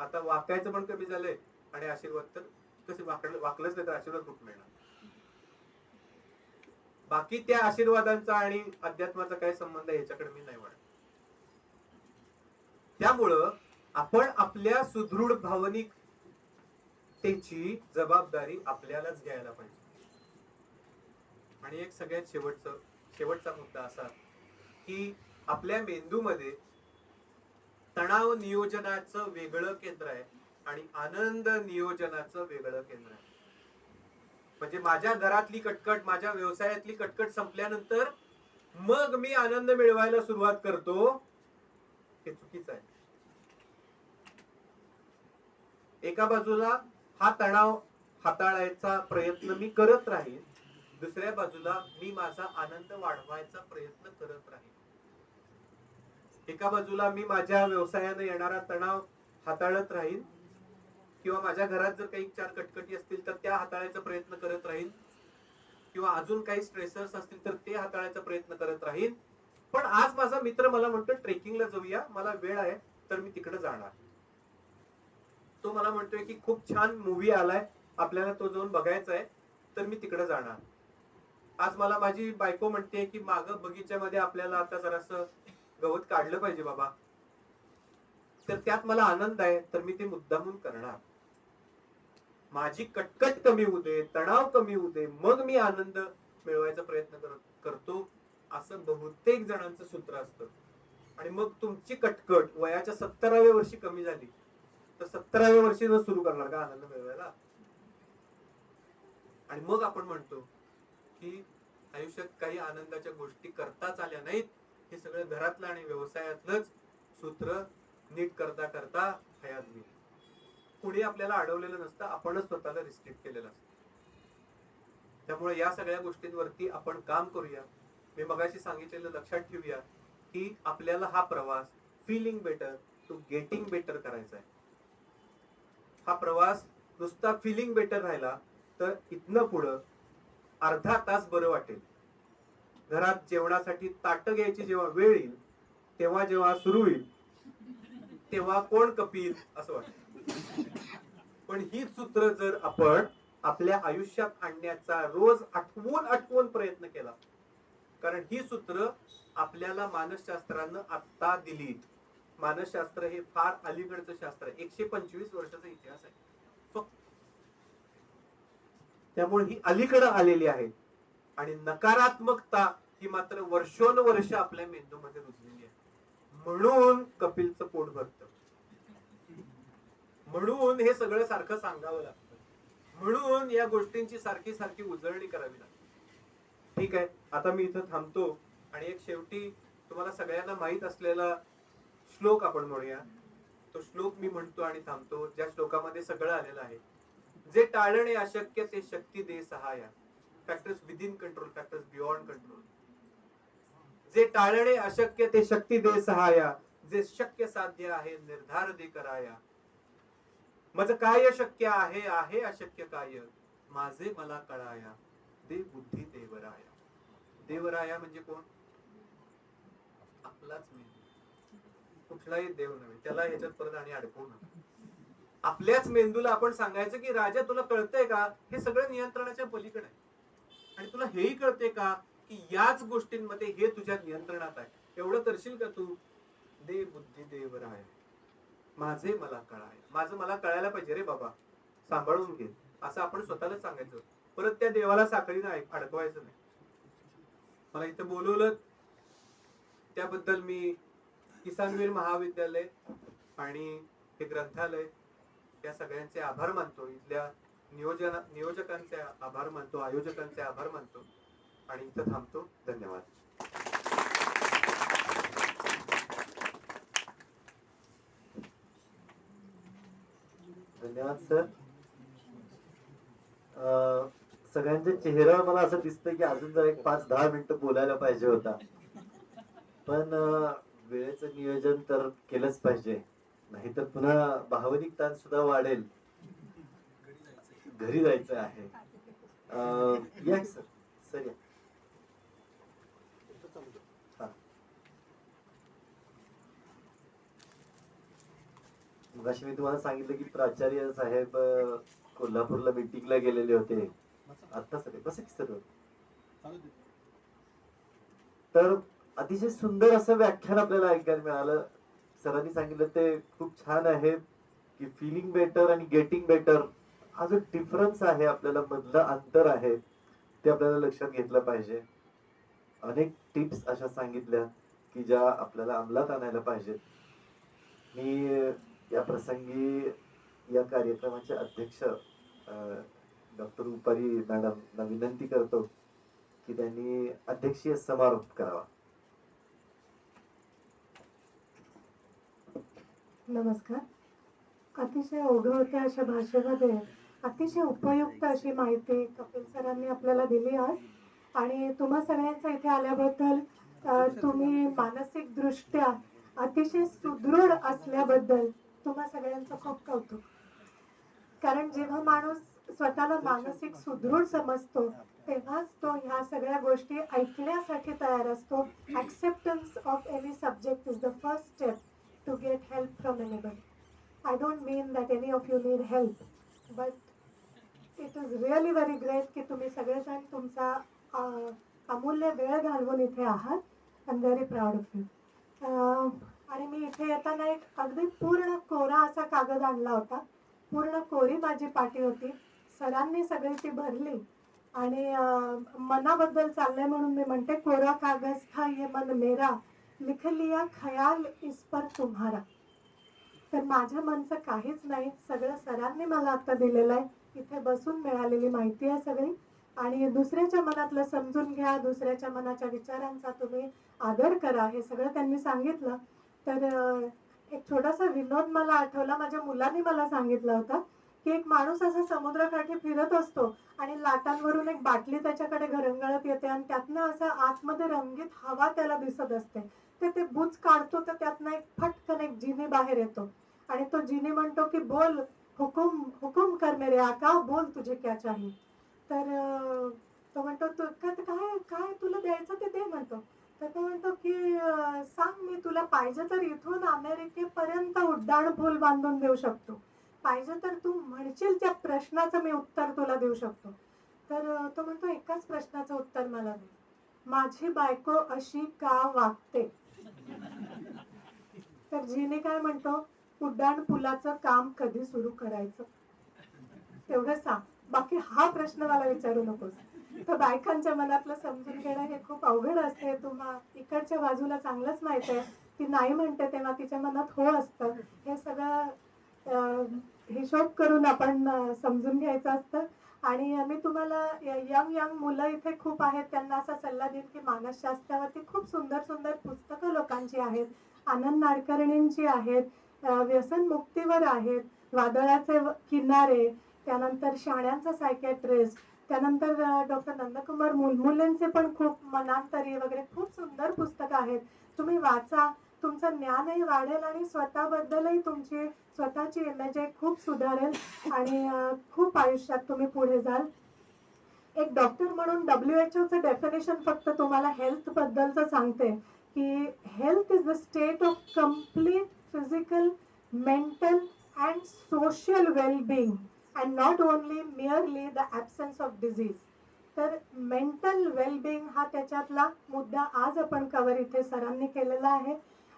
आता वाकायचं पण कमी झालंय आणि आशीर्वाद तर कसे वाकलंच नाही तर आशीर्वाद कुठं मिळणार. बाकी त्या आशीर्वादांचा आणि अध्यात्माचा काय संबंध आहे याच्याकडे मी नाही वळत. त्यामुळं आपण आपल्या सुदृढ भावनिकतेची जबाबदारी आपल्यालाच घ्यायला पाहिजे. आणि एक सगळ्यात शेवटचा मुद्दा असा की आपल्या मेंदूमध्ये तणाव नियोजनाचं वेगळं केंद्र आहे आणि आनंद नियोजनाचं वेगळं केंद्र आहे. म्हणजे माझ्या घरातली कटकट, माझ्या व्यवसायातली कटकट संपल्यानंतर मग मी आनंद मिळवायला सुरुवात करतो, हे चुकीचं आहे. एका बाजूला हा तणाव हाताळायचा प्रयत्न मी करत राहीन, दुसऱ्या बाजूला मी माझा आनंद वाढवायचा प्रयत्न करत राहीन. एका बाजूला मी माझ्या व्यवसायाने येणारा तणाव हाताळत राहीन, किंवा माझ्या घरात जर काही 4 कटकटी असतील तर त्या हाताळायचा प्रयत्न करत राहीन, किंवा अजून काही स्ट्रेसर्स असतील तर ते हाताळायचा प्रयत्न करत राहीन. पण आज माझा मित्र मला म्हणतो ट्रेकिंगला जाऊया, मला वेळ आहे तर मी तिकडे जाणार. तो मला म्हणतोय की खूप छान मूवी आलाय, आपल्याला तो जाऊन बघायचा आहे, तर मी तिकडे जाणार. आज मला माझी बायको म्हणते की मागं बगीच्यामध्ये आपल्याला आता जरासं गवत काढलं पाहिजे बाबा, तर त्यात मला आनंद आहे तर मी ते मुद्दामून करणार. माझी कटकट कमी होऊ दे, तणाव कमी होऊ दे, मग मी आनंद मिळवायचा प्रयत्न करतो, असं बहुतेक जणांचं सूत्र असतं. आणि मग तुमची कटकट वयाच्या 70व्या वर्षी कमी झाली तर 70व्या वर्षी न सुरू करणार का आनंद मिळवायला? आणि मग आपण म्हणतो की आयुष्यात काही आनंदाच्या गोष्टी करताच आल्या नाहीत. हे सगळं घरातलं आणि व्यवसायातलंच सूत्र नीट करता करता हयात गेली. कुणी आपल्याला अडवलेलं नसतं, आपणच स्वतःला रिस्ट्रिक्ट केलेलं असतं. त्यामुळे या सगळ्या गोष्टींवरती आपण काम करूया. मी मगाशी सांगितलेलं लक्षात ठेवूया की आपल्याला हा प्रवास feeling better to getting better करायचा आहे. हा प्रवास नुसता फीलिंग बेटर राहिला तर इथनं पुढं अर्धा तास बरं वाटेल, घरात जेवणासाठी ताटं घ्यायची जेव्हा वेळ येईल, तेव्हा जेव्हा सुरू होईल, तेव्हा कोण कपील असं वाटतं. पण ही सूत्र जर आपण आपल्या आयुष्यात आणण्याचा रोज आठवून आठवून प्रयत्न केला, कारण ही सूत्र आपल्याला मानसशास्त्रानं आत्ता दिली. मानसशास्त्र हे फार अलीकडचं शास्त्र आहे, 125 वर्षाचा इतिहास आहे फक्त. त्यामुळे ही अलीकडे आलेली आहे. आणि नकारात्मकता ही मात्र वर्षोनवर्ष आपल्या मेंदूमध्ये रुजलेली आहे. म्हणून कपिलचं पोट भरतं, म्हणून हे सगळं सारखं सांगावं लागतं, म्हणून या गोष्टींची सारखी सारखी उजळणी करावी लागते. ठीक आहे, आता मी इथं थांबतो आणि एक शेवटी तुम्हाला सगळ्यांना माहित असलेला श्लोक आपण म्हणूया. तो श्लोक मी म्हणतो आणि थांबतो, ज्या श्लोकामध्ये सगळं आलेलं आहे. जे टाळणे अशक्य ते शक्ती दे सहाय्या. Factors within control, factors beyond control. जे टाळणे अशक्य ते शक्ती दे सहाय्या. जे शक्य साध्य आहे निर्धार दे कराया. मज काय शक्य आहे आहे अशक्य काय. माझे मला कळाया दे बुद्धी देवराया. देवराया म्हणजे कोण? आपलाच मेंदू, कुठलाही देव नव्हे. त्याला ह्याच्यात परत आणि अडकवू नका. आपल्याच मेंदूला आपण सांगायचं की राजा तुला कळतंय का हे सगळं नियंत्रणाच्या पलीकडे आहे, आणि तुला हेही कळतंय का की याच गोष्टींमध्ये हे तुझ्या नियंत्रणात आहे. एवढं करशील का तू? दे बुद्धी देवराया. माझे मला कळाय. माझं मला कळायला पाहिजे रे बाबा, सांभाळून घे, असं आपण स्वतःलाच सांगायचं. परत त्या देवाला साखळीने अडकवायचं नाही. मला इथं बोलवलं त्याबद्दल मी किसानवीर महाविद्यालय आणि हे ग्रंथालय या सगळ्यांचे आभार मानतो. इथल्या नियोजकांचे आभार मानतो, आयोजकांचे आभार मानतो आणि इथं थांबतो. धन्यवाद. धन्यवाद सर. सगळ्यांच्या चेहऱ्यावर मला असं दिसतंय की अजून जर एक 5-10 मिनिटं बोलायला पाहिजे होता, पण वेळेचं नियोजन तर केलंच पाहिजे, नाहीतर पुन्हा भावनिक ताण सुद्धा वाढेल. घरी जायचं आहे. या सर, सर या. हा. मगाशी मी तुम्हाला सांगितलं की प्राचार्य साहेब कोल्हापूरला मीटिंगला गेलेले होते. आता सगळे बस की सर. तर अतिशय सुंदर असं व्याख्यान आपल्याला ऐकायला मिळालं. सरांनी सांगितलं ते खूप छान आहे की फिलिंग बेटर आणि गेटिंग बेटर हा जो डिफरन्स आहे, आपल्याला मधलं अंतर आहे, ते आपल्याला लक्षात घेतलं पाहिजे. अनेक टिप्स अशा सांगितल्या की ज्या आपल्याला अंमलात आणायला पाहिजेत. मी या प्रसंगी या कार्यक्रमाचे अध्यक्ष डॉक्टर रुपाली मॅडमना विनंती करतो की त्यांनी अध्यक्षीय समारोप करावा. नमस्कार. अतिशय ओघवत्या अशा भाषेमध्ये अतिशय उपयुक्त अशी माहिती कपिल सरांनी आपल्याला दिली आज. आणि तुम्हा सगळ्यांचं इथे आल्याबद्दल, तुम्ही मानसिक दृष्ट्या अतिशय सुदृढ असल्याबद्दल तुम्हा सगळ्यांचं खूप कौतुक. कारण जेव्हा माणूस स्वतःला मानसिक सुदृढ समजतो तेव्हाच तो ह्या सगळ्या गोष्टी ऐकण्यासाठी तयार असतो. Acceptance of any subject is the first step to get help from anybody. I don't mean that any of you need help, but it is really very great की तुम्ही सगळेजण तुमचा अमूल्य वेळ घालवून इथे आहात. I am very proud of you. आणि मी इथे येताना एक अगदी पूर्ण कोरा असा कागद आणला होता. पूर्ण कोरी माझी पाटी होती. सरांनी सगळी ती भरली आणि मनाबद्दल चाललंय म्हणून मी म्हणते, कोरा कागज था ये मन मेरा, लिख लिया ख्याल इस पर तुम्हारा. तर माझ्या मनचं काहीच नाही, सगळं सरांनी मला आता दिलेलं आहे. इथे बसून मिळालेली माहिती आहे सगळी. आणि दुसऱ्याच्या मनातलं समजून घ्या, दुसऱ्याच्या मनाच्या विचारांचा तुम्ही आदर करा, हे सगळं त्यांनी सांगितलं. तर एक छोटासा विनोद मला आठवला. माझ्या मुलांनी मला सांगितलं होतं की एक माणूस असा समुद्राकाठी फिरत असतो आणि लाटांवरून एक बाटली त्याच्याकडे घरंगळत येते आणि त्यातनं असं आतमध्ये रंगीत हवा त्याला दिसत असते. ते बुच काढतो तर त्यातनं एक फटकन एक जिनी बाहेर येतो आणि तो जिनी म्हणतो की बोल, हुकुम हुकुम कर मेरे आका, बोल तुझे क्या चाहिए. तर तो म्हणतो तू काय काय तुला द्यायचं ते दे म्हणतो. तर तो म्हणतो की सांग मी तुला पाहिजे तर इथून अमेरिकेपर्यंत उड्डाण पूल बांधून देऊ शकतो, पाहिजे तर तू म्हणशील त्या प्रश्नाचं मी उत्तर तुला देऊ शकतो. तर तो म्हणतो एकाच प्रश्नाचं उत्तर मला दे, माझी बायको अशी का वागते. तर जीने काय म्हणतो, उड्डाण पुलाचं काम कधी सुरू करायचं तेवढं सांग, बाकी हा प्रश्न मला विचारू नकोस. तर बायकांच्या मनातलं समजून घेणं हे खूप अवघड असते. तुम्हा इकडच्या बाजूला चांगलंच माहित आहे, ती नाही म्हणते तेव्हा तिच्या मनात हो असतं. हे सगळं हिशोब करून आपण समजून घ्यायचं असतं. आणि मी तुम्हाला यंग मुलं इथे खूप आहेत, त्यांना असा सल्ला देईन की मानसशास्त्रावरती खूप सुंदर सुंदर पुस्तकं लोकांची आहेत. आनंद नाडकर्णींची आहेत, व्यसनमुक्तीवर आहेत, वादळाचे किनारे, त्यानंतर शाण्यांचा सायकॅट्रिस्ट, त्यानंतर डॉक्टर नंदकुमार मुलमुलेंचे पण खूप मनांतरी वगैरे खूप सुंदर पुस्तकं आहेत. तुम्ही वाचा, तुमचं ज्ञानही वाढेल आणि स्वतःबद्दलही तुमची स्वतःची इमेज खूप सुधारेल आणि खूप आयुष्यात तुम्ही पुढे जाल. एक डॉक्टर म्हणून WHO डेफिनेशन फक्त तुम्हाला हेल्थ बद्दलचं सांगते की health is the state of complete physical, mental and social wellbeing and not only merely the absence of disease. तर मेंटल वेलबिंग हा त्याच्यातला मुद्दा आज आपण कव्हर इथे सरांनी केलेला आहे.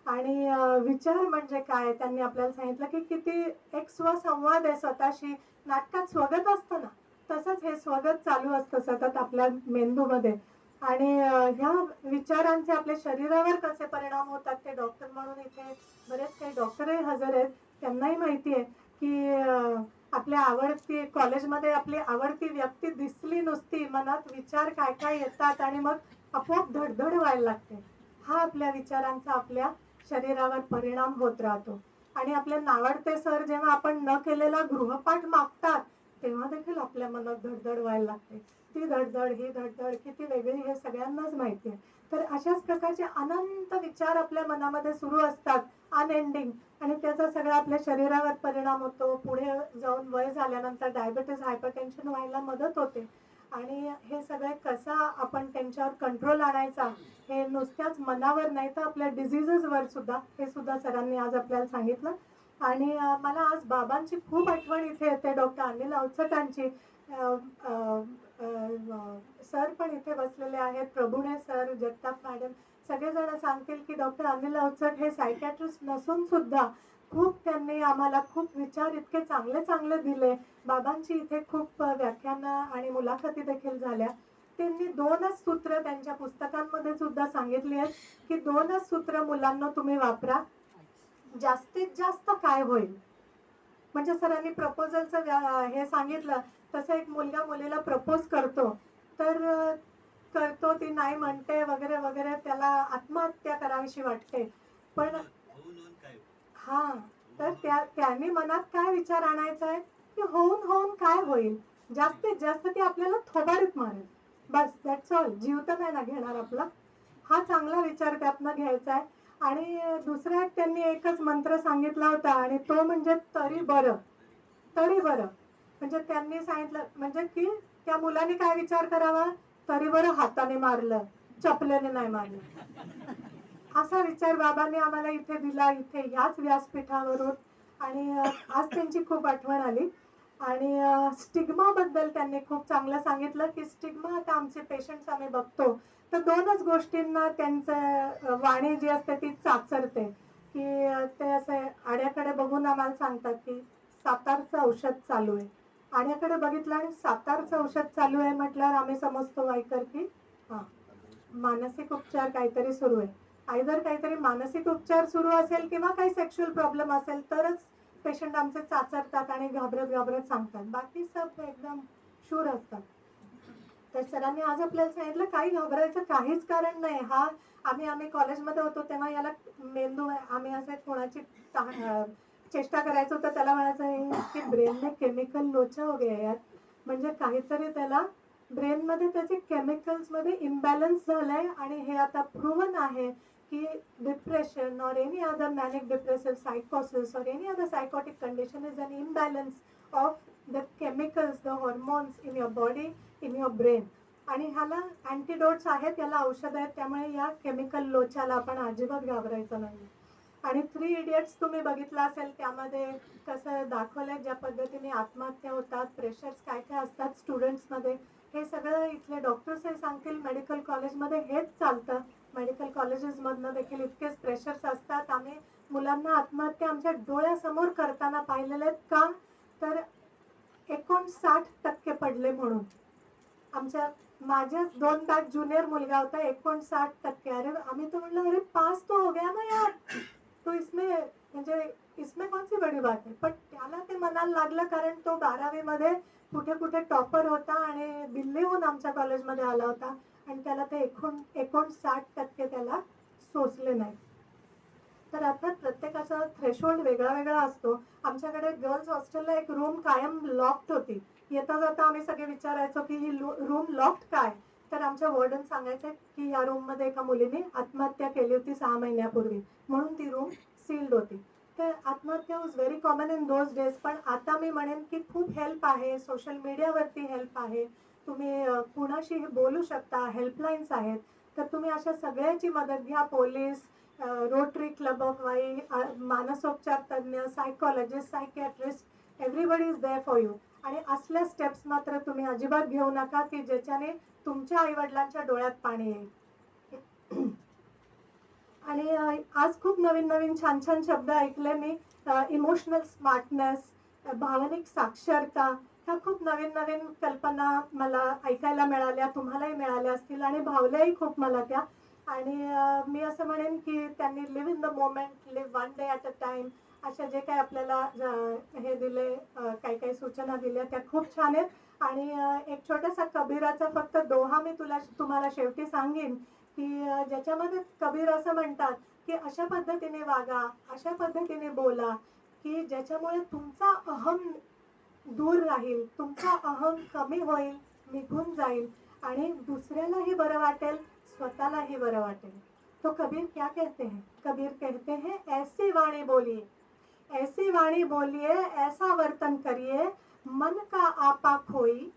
आणि विचार म्हणजे काय त्यांनी आपल्याला सांगितलं की किती एक स्वसंवाद आहे स्वतःशी. नाटकात स्वगत असतं ना, तसंच हे स्वगत चालू असतं सतत आपल्या मेंदूमध्ये. आणि ह्या विचारांचे आपल्या शरीरावर कसे परिणाम होतात ते डॉक्टर म्हणून इथे बरेच काही डॉक्टरही हजर आहेत, त्यांनाही माहिती आहे की आपल्या आवडती कॉलेजमध्ये आपली आवडती व्यक्ती दिसली नुसती, मनात विचार काय काय येतात आणि मग आपोआप धडधड व्हायला लागते. हा आपल्या विचारांचा आपल्या शरीरावर परिणाम होत राहतो. आणि आपले नावडते सर जेव्हा आपण न केलेला गृहपाठ मागतात तेव्हा देखील आपल्या मनात धडधड व्हायला लागते. ती धडधड ही धडधड किती वेगळी हे सगळ्यांनाच माहिती आहे. तर अशाच प्रकारचे अनंत विचार आपल्या मनामध्ये सुरू असतात अनएंडिंग, आणि त्याचा सगळा आपल्या शरीरावर परिणाम होतो. पुढे जाऊन वय झाल्यानंतर डायबिटीज, हायपरटेन्शन व्हायला मदत होते. आणि हे सगळे कसा आपण त्यांच्यावर कंट्रोल आणायचा हे नुसत्याच मनावर नाही तर आपल्या डिझिजेसवर सुद्धा, हे सुद्धा सरांनी आज आपल्याला सांगितलं. आणि मला आज बाबांची खूप आठवण इथे येते, डॉक्टर अनिल अवचटांची. सर पण इथे बसलेले आहेत, प्रभुणे सर, जगताप मॅडम, सगळेजण सांगतील की डॉक्टर अनिल अवचट हे सायकॅट्रिस्ट नसून सुद्धा खूप त्यांनी आम्हाला खूप विचार इतके चांगले चांगले दिले. बाबांची इथे खूप व्याख्यानं आणि मुलाखती देखील झाल्या. त्यांनी 2च सूत्र त्यांच्या पुस्तकांमध्ये सुद्धा सांगितली आहेत की 2च सूत्र मुलांना तुम्ही वापरा, जास्तीत जास्त काय होईल. म्हणजे सरांनी प्रपोजलचं हे सांगितलं तसं एक मुलगा मुलीला प्रपोज करतो, तर करतो, ती नाही म्हणते वगैरे वगैरे, त्याला आत्महत्या करावीशी वाटते. पण होऊन काय हा, तर त्यांनी मनात काय विचार आणायचा आहे की होऊन होऊन काय होईल, जास्तीत जास्त ती आपल्याला थोबाडीत मारेल, बस दॅट्स ऑल. जीव तर नाही ना घेणार आपला. हा चांगला विचार त्यातनं घ्यायचा आहे. आणि दुसरा एक त्यांनी एकच मंत्र सांगितला होता आणि तो म्हणजे तरी बरं, तरी बरं. म्हणजे त्यांनी सांगितलं म्हणजे की त्या मुलाने काय विचार करावा, तरी बरं हाताने मारलं, चपलेने नाही मारलं, असा विचार बाबांनी आम्हाला इथे दिला, इथे ह्याच व्यासपीठावरून. आणि आज त्यांची खूप आठवण आली. आणि स्टिग्मा बद्दल त्यांनी खूप चांगलं सांगितलं की स्टिग्मा, आता आमचे पेशंट्स आम्ही बघतो तर 2च गोष्टींना त्यांचं वाणी जी असते ती चाचरते. की ते असे आड्याकडे बघून आम्हाला सांगतात की सातारचं औषध चालू आहे. आड्याकडे बघितलं आणि सातारचं औषध चालू आहे म्हटल्यावर आम्ही समजतो वाईकर की हां, मानसिक उपचार काहीतरी सुरू आहे. आयदर काहीतरी मानसिक उपचार सुरू असेल किंवा काही सेक्शुअल प्रॉब्लेम असेल तरच पेशंट आमचे चाचरतात आणि घाबरत घाबरत सांगतात, बाकी सब एकदम शूर असतात. तर सरांनी आज आपल्याला सांगितलं काही घाबरायचं काहीच कारण नाही. हा आम्ही कॉलेजमध्ये होतो तेव्हा याला मेंदू, आम्ही असे कोणाची चेष्टा करायचो तर त्याला म्हणायचं की ब्रेन में केमिकल लोचा हो गया यार, म्हणजे काहीतरी त्याला ब्रेनमध्ये त्याचे केमिकल्समध्ये इम्बॅलन्स झालंय. आणि हे आता प्रूव्हन आहे की depression or any other manic depressive psychosis or any other psychotic condition is an imbalance of the chemicals, the hormones in your body, in your brain. आणि ह्याला अँटीडोट्स आहेत, याला औषध आहेत, त्यामुळे या केमिकल लोच्याला आपण अजिबात घाबरायचं नाही. आणि 3 इडियट्स तुम्ही बघितलं असेल, त्यामध्ये कसं दाखवलंय ज्या पद्धतीने आत्महत्या होतात, प्रेशर्स काय काय असतात स्टुडंट्समध्ये, हे सगळं इथले डॉक्टर्सही सांगतील. मेडिकल कॉलेजमध्ये हेच चालतं. मेडिकल कॉलेजेसमधनं देखील इतकेच प्रेशर्स असतात. आम्ही मुलांना आत्महत्या आमच्या डोळ्यासमोर करताना पाहिलेले आहेत. का तर 59% पडले म्हणून. आमच्या माझ्याच 2 बॅच ज्युनियर मुलगा होता, 59%. अरे आम्ही तर म्हणलं, अरे पास तो हो गया ना यार, तो इसमें म्हणजे इसमें कौन सी बड़ी बात है. पण त्याला ते मनाला लागलं, कारण तो 12वी मध्ये कुठे कुठे टॉपर होता आणि दिल्लीहून आमच्या कॉलेजमध्ये आला होता, आणि त्याला ते 59% त्याला सोसले नाही. तर अर्थात प्रत्येकाचा थ्रेशोल्ड वेगळा वेगळा असतो. आमच्याकडे गर्ल्स हॉस्टेलला एक रूम कायम लॉक्ड होती. येता जाता आम्ही सगळे विचारायचो की ही रूम लॉक्ड काय, तर आमच्या वॉर्डन सांगायचे की या रूम मध्ये एका मुलीने आत्महत्या केली होती 6 महिन्यापूर्वी, म्हणून ती रूम सील्ड होती. तर आत्महत्या was very common in those days. पण आता मी म्हणेन की खूप हेल्प आहे, सोशल मीडियावरती हेल्प आहे, तुम्ही कुणाशी बोलू शकता, हेल्पलाईन्स आहेत. तर तुम्ही अशा सगळ्याची मदत घ्या. Police, Rotary Club of Wai, मानसोपचार तज्ज्ञ, psychologist, psychiatrist, everybody is there for you. आणि असल्या स्टेप्स मात्र तुम्ही अजिबात घेऊ नका की ज्याच्याने तुमच्या आईवडिलांच्या डोळ्यात पाणी येईल. आणि आज खूप नवीन नवीन छान छान शब्द ऐकले मी. इमोशनल स्मार्टनेस, भावनिक साक्षरता, ह्या खूप नवीन नवीन कल्पना मला ऐकायला मिळाल्या, तुम्हालाही मिळाल्या असतील आणि भावल्याही खूप मला त्या. आणि मी असं म्हणेन की त्यांनी live in the moment, live one day at a time, अशा जे काही आपल्याला हे दिले, काही काही सूचना दिल्या, त्या खूप छान आहेत. आणि एक छोटासा कबीराचा फक्त दोहा मी तुम्हाला शेवटी सांगेन की ज्याच्यामध्ये कबीर असं म्हणतात की अशा पद्धतीने वागा, अशा पद्धतीने बोला की ज्याच्यामुळे तुमचा अहम दूर राहील, तुमचा अहम कमी होईल, निघून जाईल आणि दुसऱ्यालाही बरं वाटेल, स्वतःलाही बरं वाटेल. तो कबीर क्या कहते हैं? कबीर कहते हैं, ऐसी वाणी बोलिए, ऐसी वाणी बोलिए, ऐसा वर्तन करिए, मन का आपा खोई,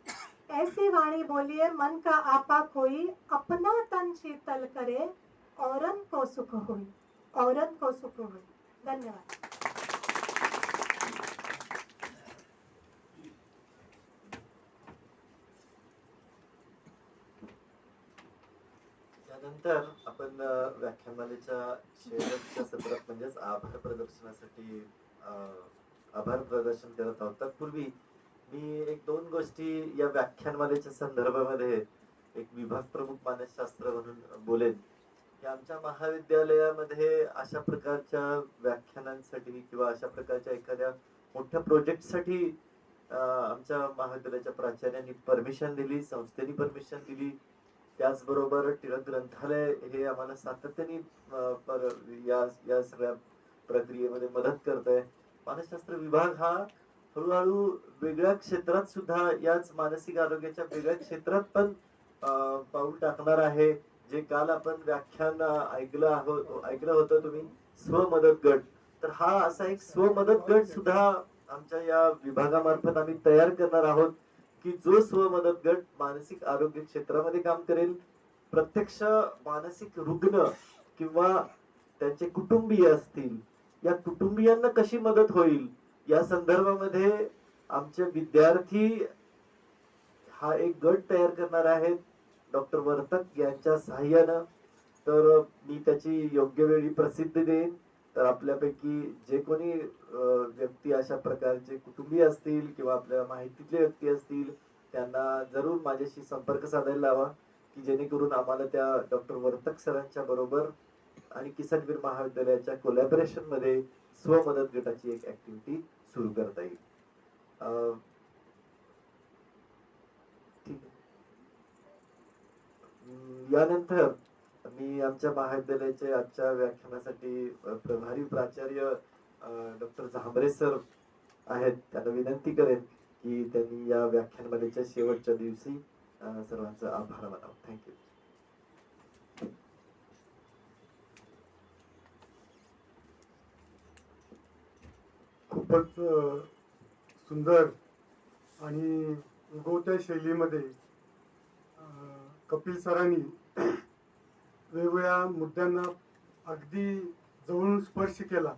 ऐसी वाणी बोलिए, मन का आपा खोई, अपना तन शीतल करे, औरन को सुख होई, औरन को सुख होई. धन्यवाद. त्यानंतर आपण व्याख्यानमालेच्या शेवटच्या सत्रात म्हणजेच आभार प्रदर्शनासाठी आभार प्रदर्शन करत आहोत. तत्पूर्वी मी 1-2 गोष्टी या व्याख्यानमालेच्या संदर्भामध्ये एक विभाग प्रमुख मानसशास्त्र म्हणून बोलेन की आमच्या महाविद्यालयामध्ये अशा प्रकारच्या व्याख्यानांसाठी किंवा अशा प्रकारच्या एखाद्या मोठ्या प्रोजेक्टसाठी आमच्या महाविद्यालयाच्या प्राचार्यांनी परमिशन दिली, संस्थेने परमिशन दिली. त्याचबरोबर टिळक ग्रंथालय हे आम्हाला सातत्याने या सगळ्या प्रक्रियेमध्ये मदत करत आहे. मानसशास्त्र विभाग हा हळूहळू वेगळ्या क्षेत्रात सुद्धा, याच मानसिक आरोग्याच्या वेगळ्या क्षेत्रात पण पाऊल टाकणार आहे. जे काल आपण व्याख्यान ऐकलं होतं तुम्ही, स्वमदत गट, तर हा असा एक स्वमदत गट सुद्धा आमच्या या विभागामार्फत आम्ही तयार करणार आहोत की जो स्वमदत गट मानसिक आरोग्य क्षेत्रामध्ये काम करेल. प्रत्यक्ष मानसिक रुग्ण किंवा त्यांचे कुटुंबीय असतील, या कुटुंबियांना कशी मदत होईल या संदर्भामध्ये आमचे विद्यार्थी हा एक गट तयार करणार आहेत डॉक्टर वर्तक यांच्या सहाय्यानं. तर मी त्याची योग्य वेळी प्रसिद्धी देईन. तर आपल्यापैकी जे कोणी व्यक्ती अशा प्रकारचे कुटुंबीय असतील किंवा आपल्या माहितीतले व्यक्ती असतील, त्यांना जरूर माझ्याशी संपर्क साधायला लावा की जेणेकरून आम्हाला त्या डॉक्टर वर्तक सरांच्या बरोबर आणि किसनवीर महाविद्यालयाच्या कोलॅबोरेशन मध्ये स्वमदत गटाची एक ऍक्टिव्हिटी सुरू करता येईल. ठीक आहे. यानंतर मी आमच्या महाविद्यालयाचे आजच्या व्याख्यानासाठी प्रभारी प्राचार्य डॉक्टर झांबरे सर आहेत, त्यांना विनंती करेन की त्यांनी या व्याख्यानमालेच्या शेवटच्या दिवशी सर्वांचा आभार मानावा. थँक्यू. खूपच सुंदर आणि उगवत्या शैलीमध्ये कपिल सरांनी वेगवेगळ्या मुद्द्यांना अगदी जवळून स्पर्श केला.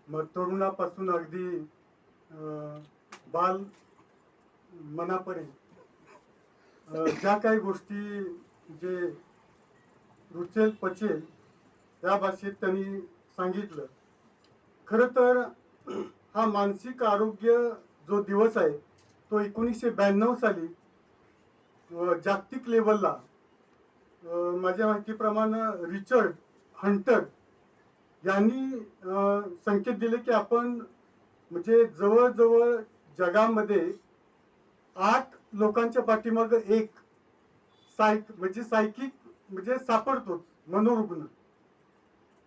मग तरुणापासून अगदी बाल मनापर्यंत ज्या काही गोष्टी जे रुचेल पचेल त्या भाषेत त्यांनी सांगितलं. खरं तर हा मानसिक आरोग्य जो दिवस आहे तो 1992 साली जागतिक लेवलला माझ्या माहितीप्रमाणे रिचर्ड हंटर यांनी संकेत दिले की आपण म्हणजे जवळजवळ जगामध्ये 8 लोकांच्या पाठीमाग एक सायकिक म्हणजे सापडतोच मनोरुग्ण.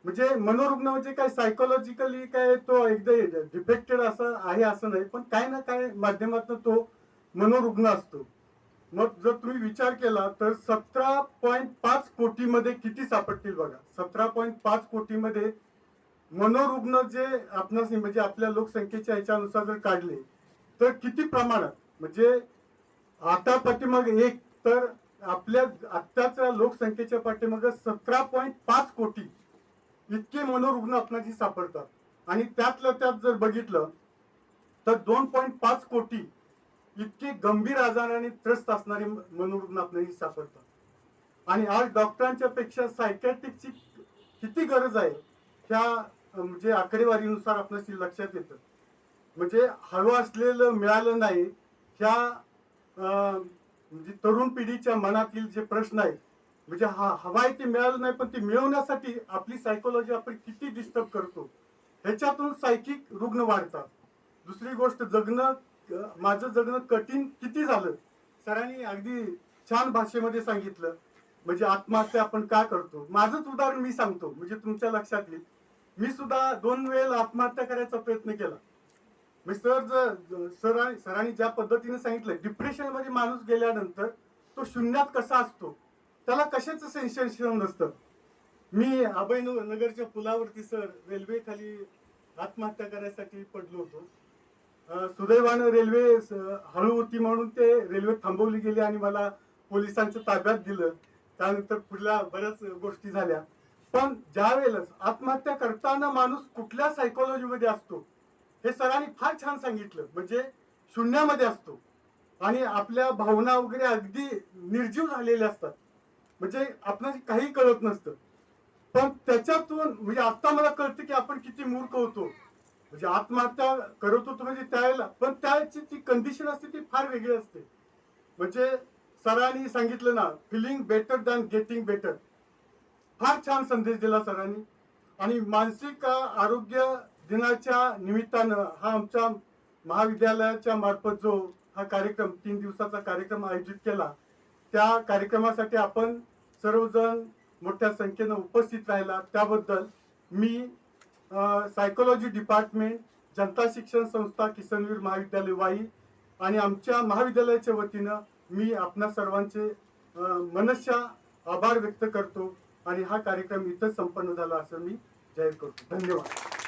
म्हणजे मनोरुग्ण म्हणजे काय सायकोलॉजिकली काय तो एकदा डिफेक्टेड असं आहे असं नाही, पण काय ना काय माध्यमातून तो मनोरुग्ण असतो. मग जर तुम्ही विचार केला तर 17.5 कोटीमध्ये किती सापडतील बघा. 17.5 कोटीमध्ये मनोरुग्ण जे आपणास म्हणजे आपल्या लोकसंख्येच्या ह्याच्यानुसार जर काढले तर किती प्रमाणात म्हणजे आता पाठीमाग एक तर आपल्या आत्ताच्या लोकसंख्येच्या पाठीमाग 17.5 कोटी इतके मनोरुग्ण आपणाशी सापडतात. आणि त्यातल्या त्यात जर बघितलं तर 2.5 कोटी इतके गंभीर आजाराने त्रस्त असणारे मनोरुग्ण आपल्याला सापडतात. आणि आज डॉक्टरांच्या पेक्षा सायकॅट्रिकची किती गरज आहे त्या म्हणजे आकडेवारीनुसार आपल्याला लक्षात येतं. म्हणजे हवं असलेलं मिळालं नाही ह्या म्हणजे तरुण पिढीच्या मनातील जे प्रश्न आहेत म्हणजे हवा आहे ते मिळालं नाही, पण ते मिळवण्यासाठी आपली सायकोलॉजी आपण किती डिस्टर्ब करतो ह्याच्यातून सायकिक रुग्ण वाढतात. दुसरी गोष्ट माझं जगणं कठीण किती झालं. सरांनी अगदी छान भाषेमध्ये सांगितलं. म्हणजे आत्महत्या आपण का करतो. माझंच उदाहरण मी सांगतो म्हणजे तुमच्या लक्षात येईल. मी सुद्धा 2 वेळेला आत्महत्या करायचा प्रयत्न केला. सरांनी ज्या पद्धतीने सांगितलं डिप्रेशन मध्ये माणूस गेल्यानंतर तो शून्यात कसा असतो त्याला कशाचं सेन्सेशन नसतं. मी अभयनगरच्या पुलावरती सर रेल्वे खाली आत्महत्या करायसाठी पडलो होतो. सुदैवानं रेल्वे हळू होती म्हणून ते रेल्वे थांबवली गेली आणि मला पोलिसांच्या ताब्यात दिलं. त्यानंतर पुढल्या बऱ्याच गोष्टी झाल्या. पण ज्या वेळेला आत्महत्या करताना माणूस कुठल्या सायकोलॉजीमध्ये असतो हे सरांनी फार छान सांगितलं. म्हणजे शून्यामध्ये असतो आणि आपल्या भावना वगैरे अगदी निर्जीव झालेल्या असतात. म्हणजे आपल्याला काही कळत नसतं. पण त्याच्यातून म्हणजे आता मला कळतं की आपण किती मूर्ख होतो. म्हणजे आत्महत्या करत होतो म्हणजे त्यावेळेला, पण त्याची ती कंडिशन असते ती फार वेगळी असते. म्हणजे सरांनी सांगितलं ना feeling better than getting better. फार छान संदेश दिला सरांनी. आणि मानसिक आरोग्य दिनाच्या निमित्तानं हा आमच्या महाविद्यालयाच्या मार्फत जो हा कार्यक्रम 3 दिवसाचा कार्यक्रम आयोजित केला त्या कार्यक्रमासाठी आपण सर्वजण मोठ्या संख्येनं उपस्थित राहिला त्याबद्दल मी सायकोलॉजी डिपार्टमेंट, जनता शिक्षण संस्था, किसनवीर महाविद्यालय वाई आणि आमच्या महाविद्यालयाच्या वतीनं मी आपणा सर्वांचे मनस्या आभार व्यक्त करतो आणि हा कार्यक्रम इथं संपन्न झाला असं मी जाहीर करतो. धन्यवाद.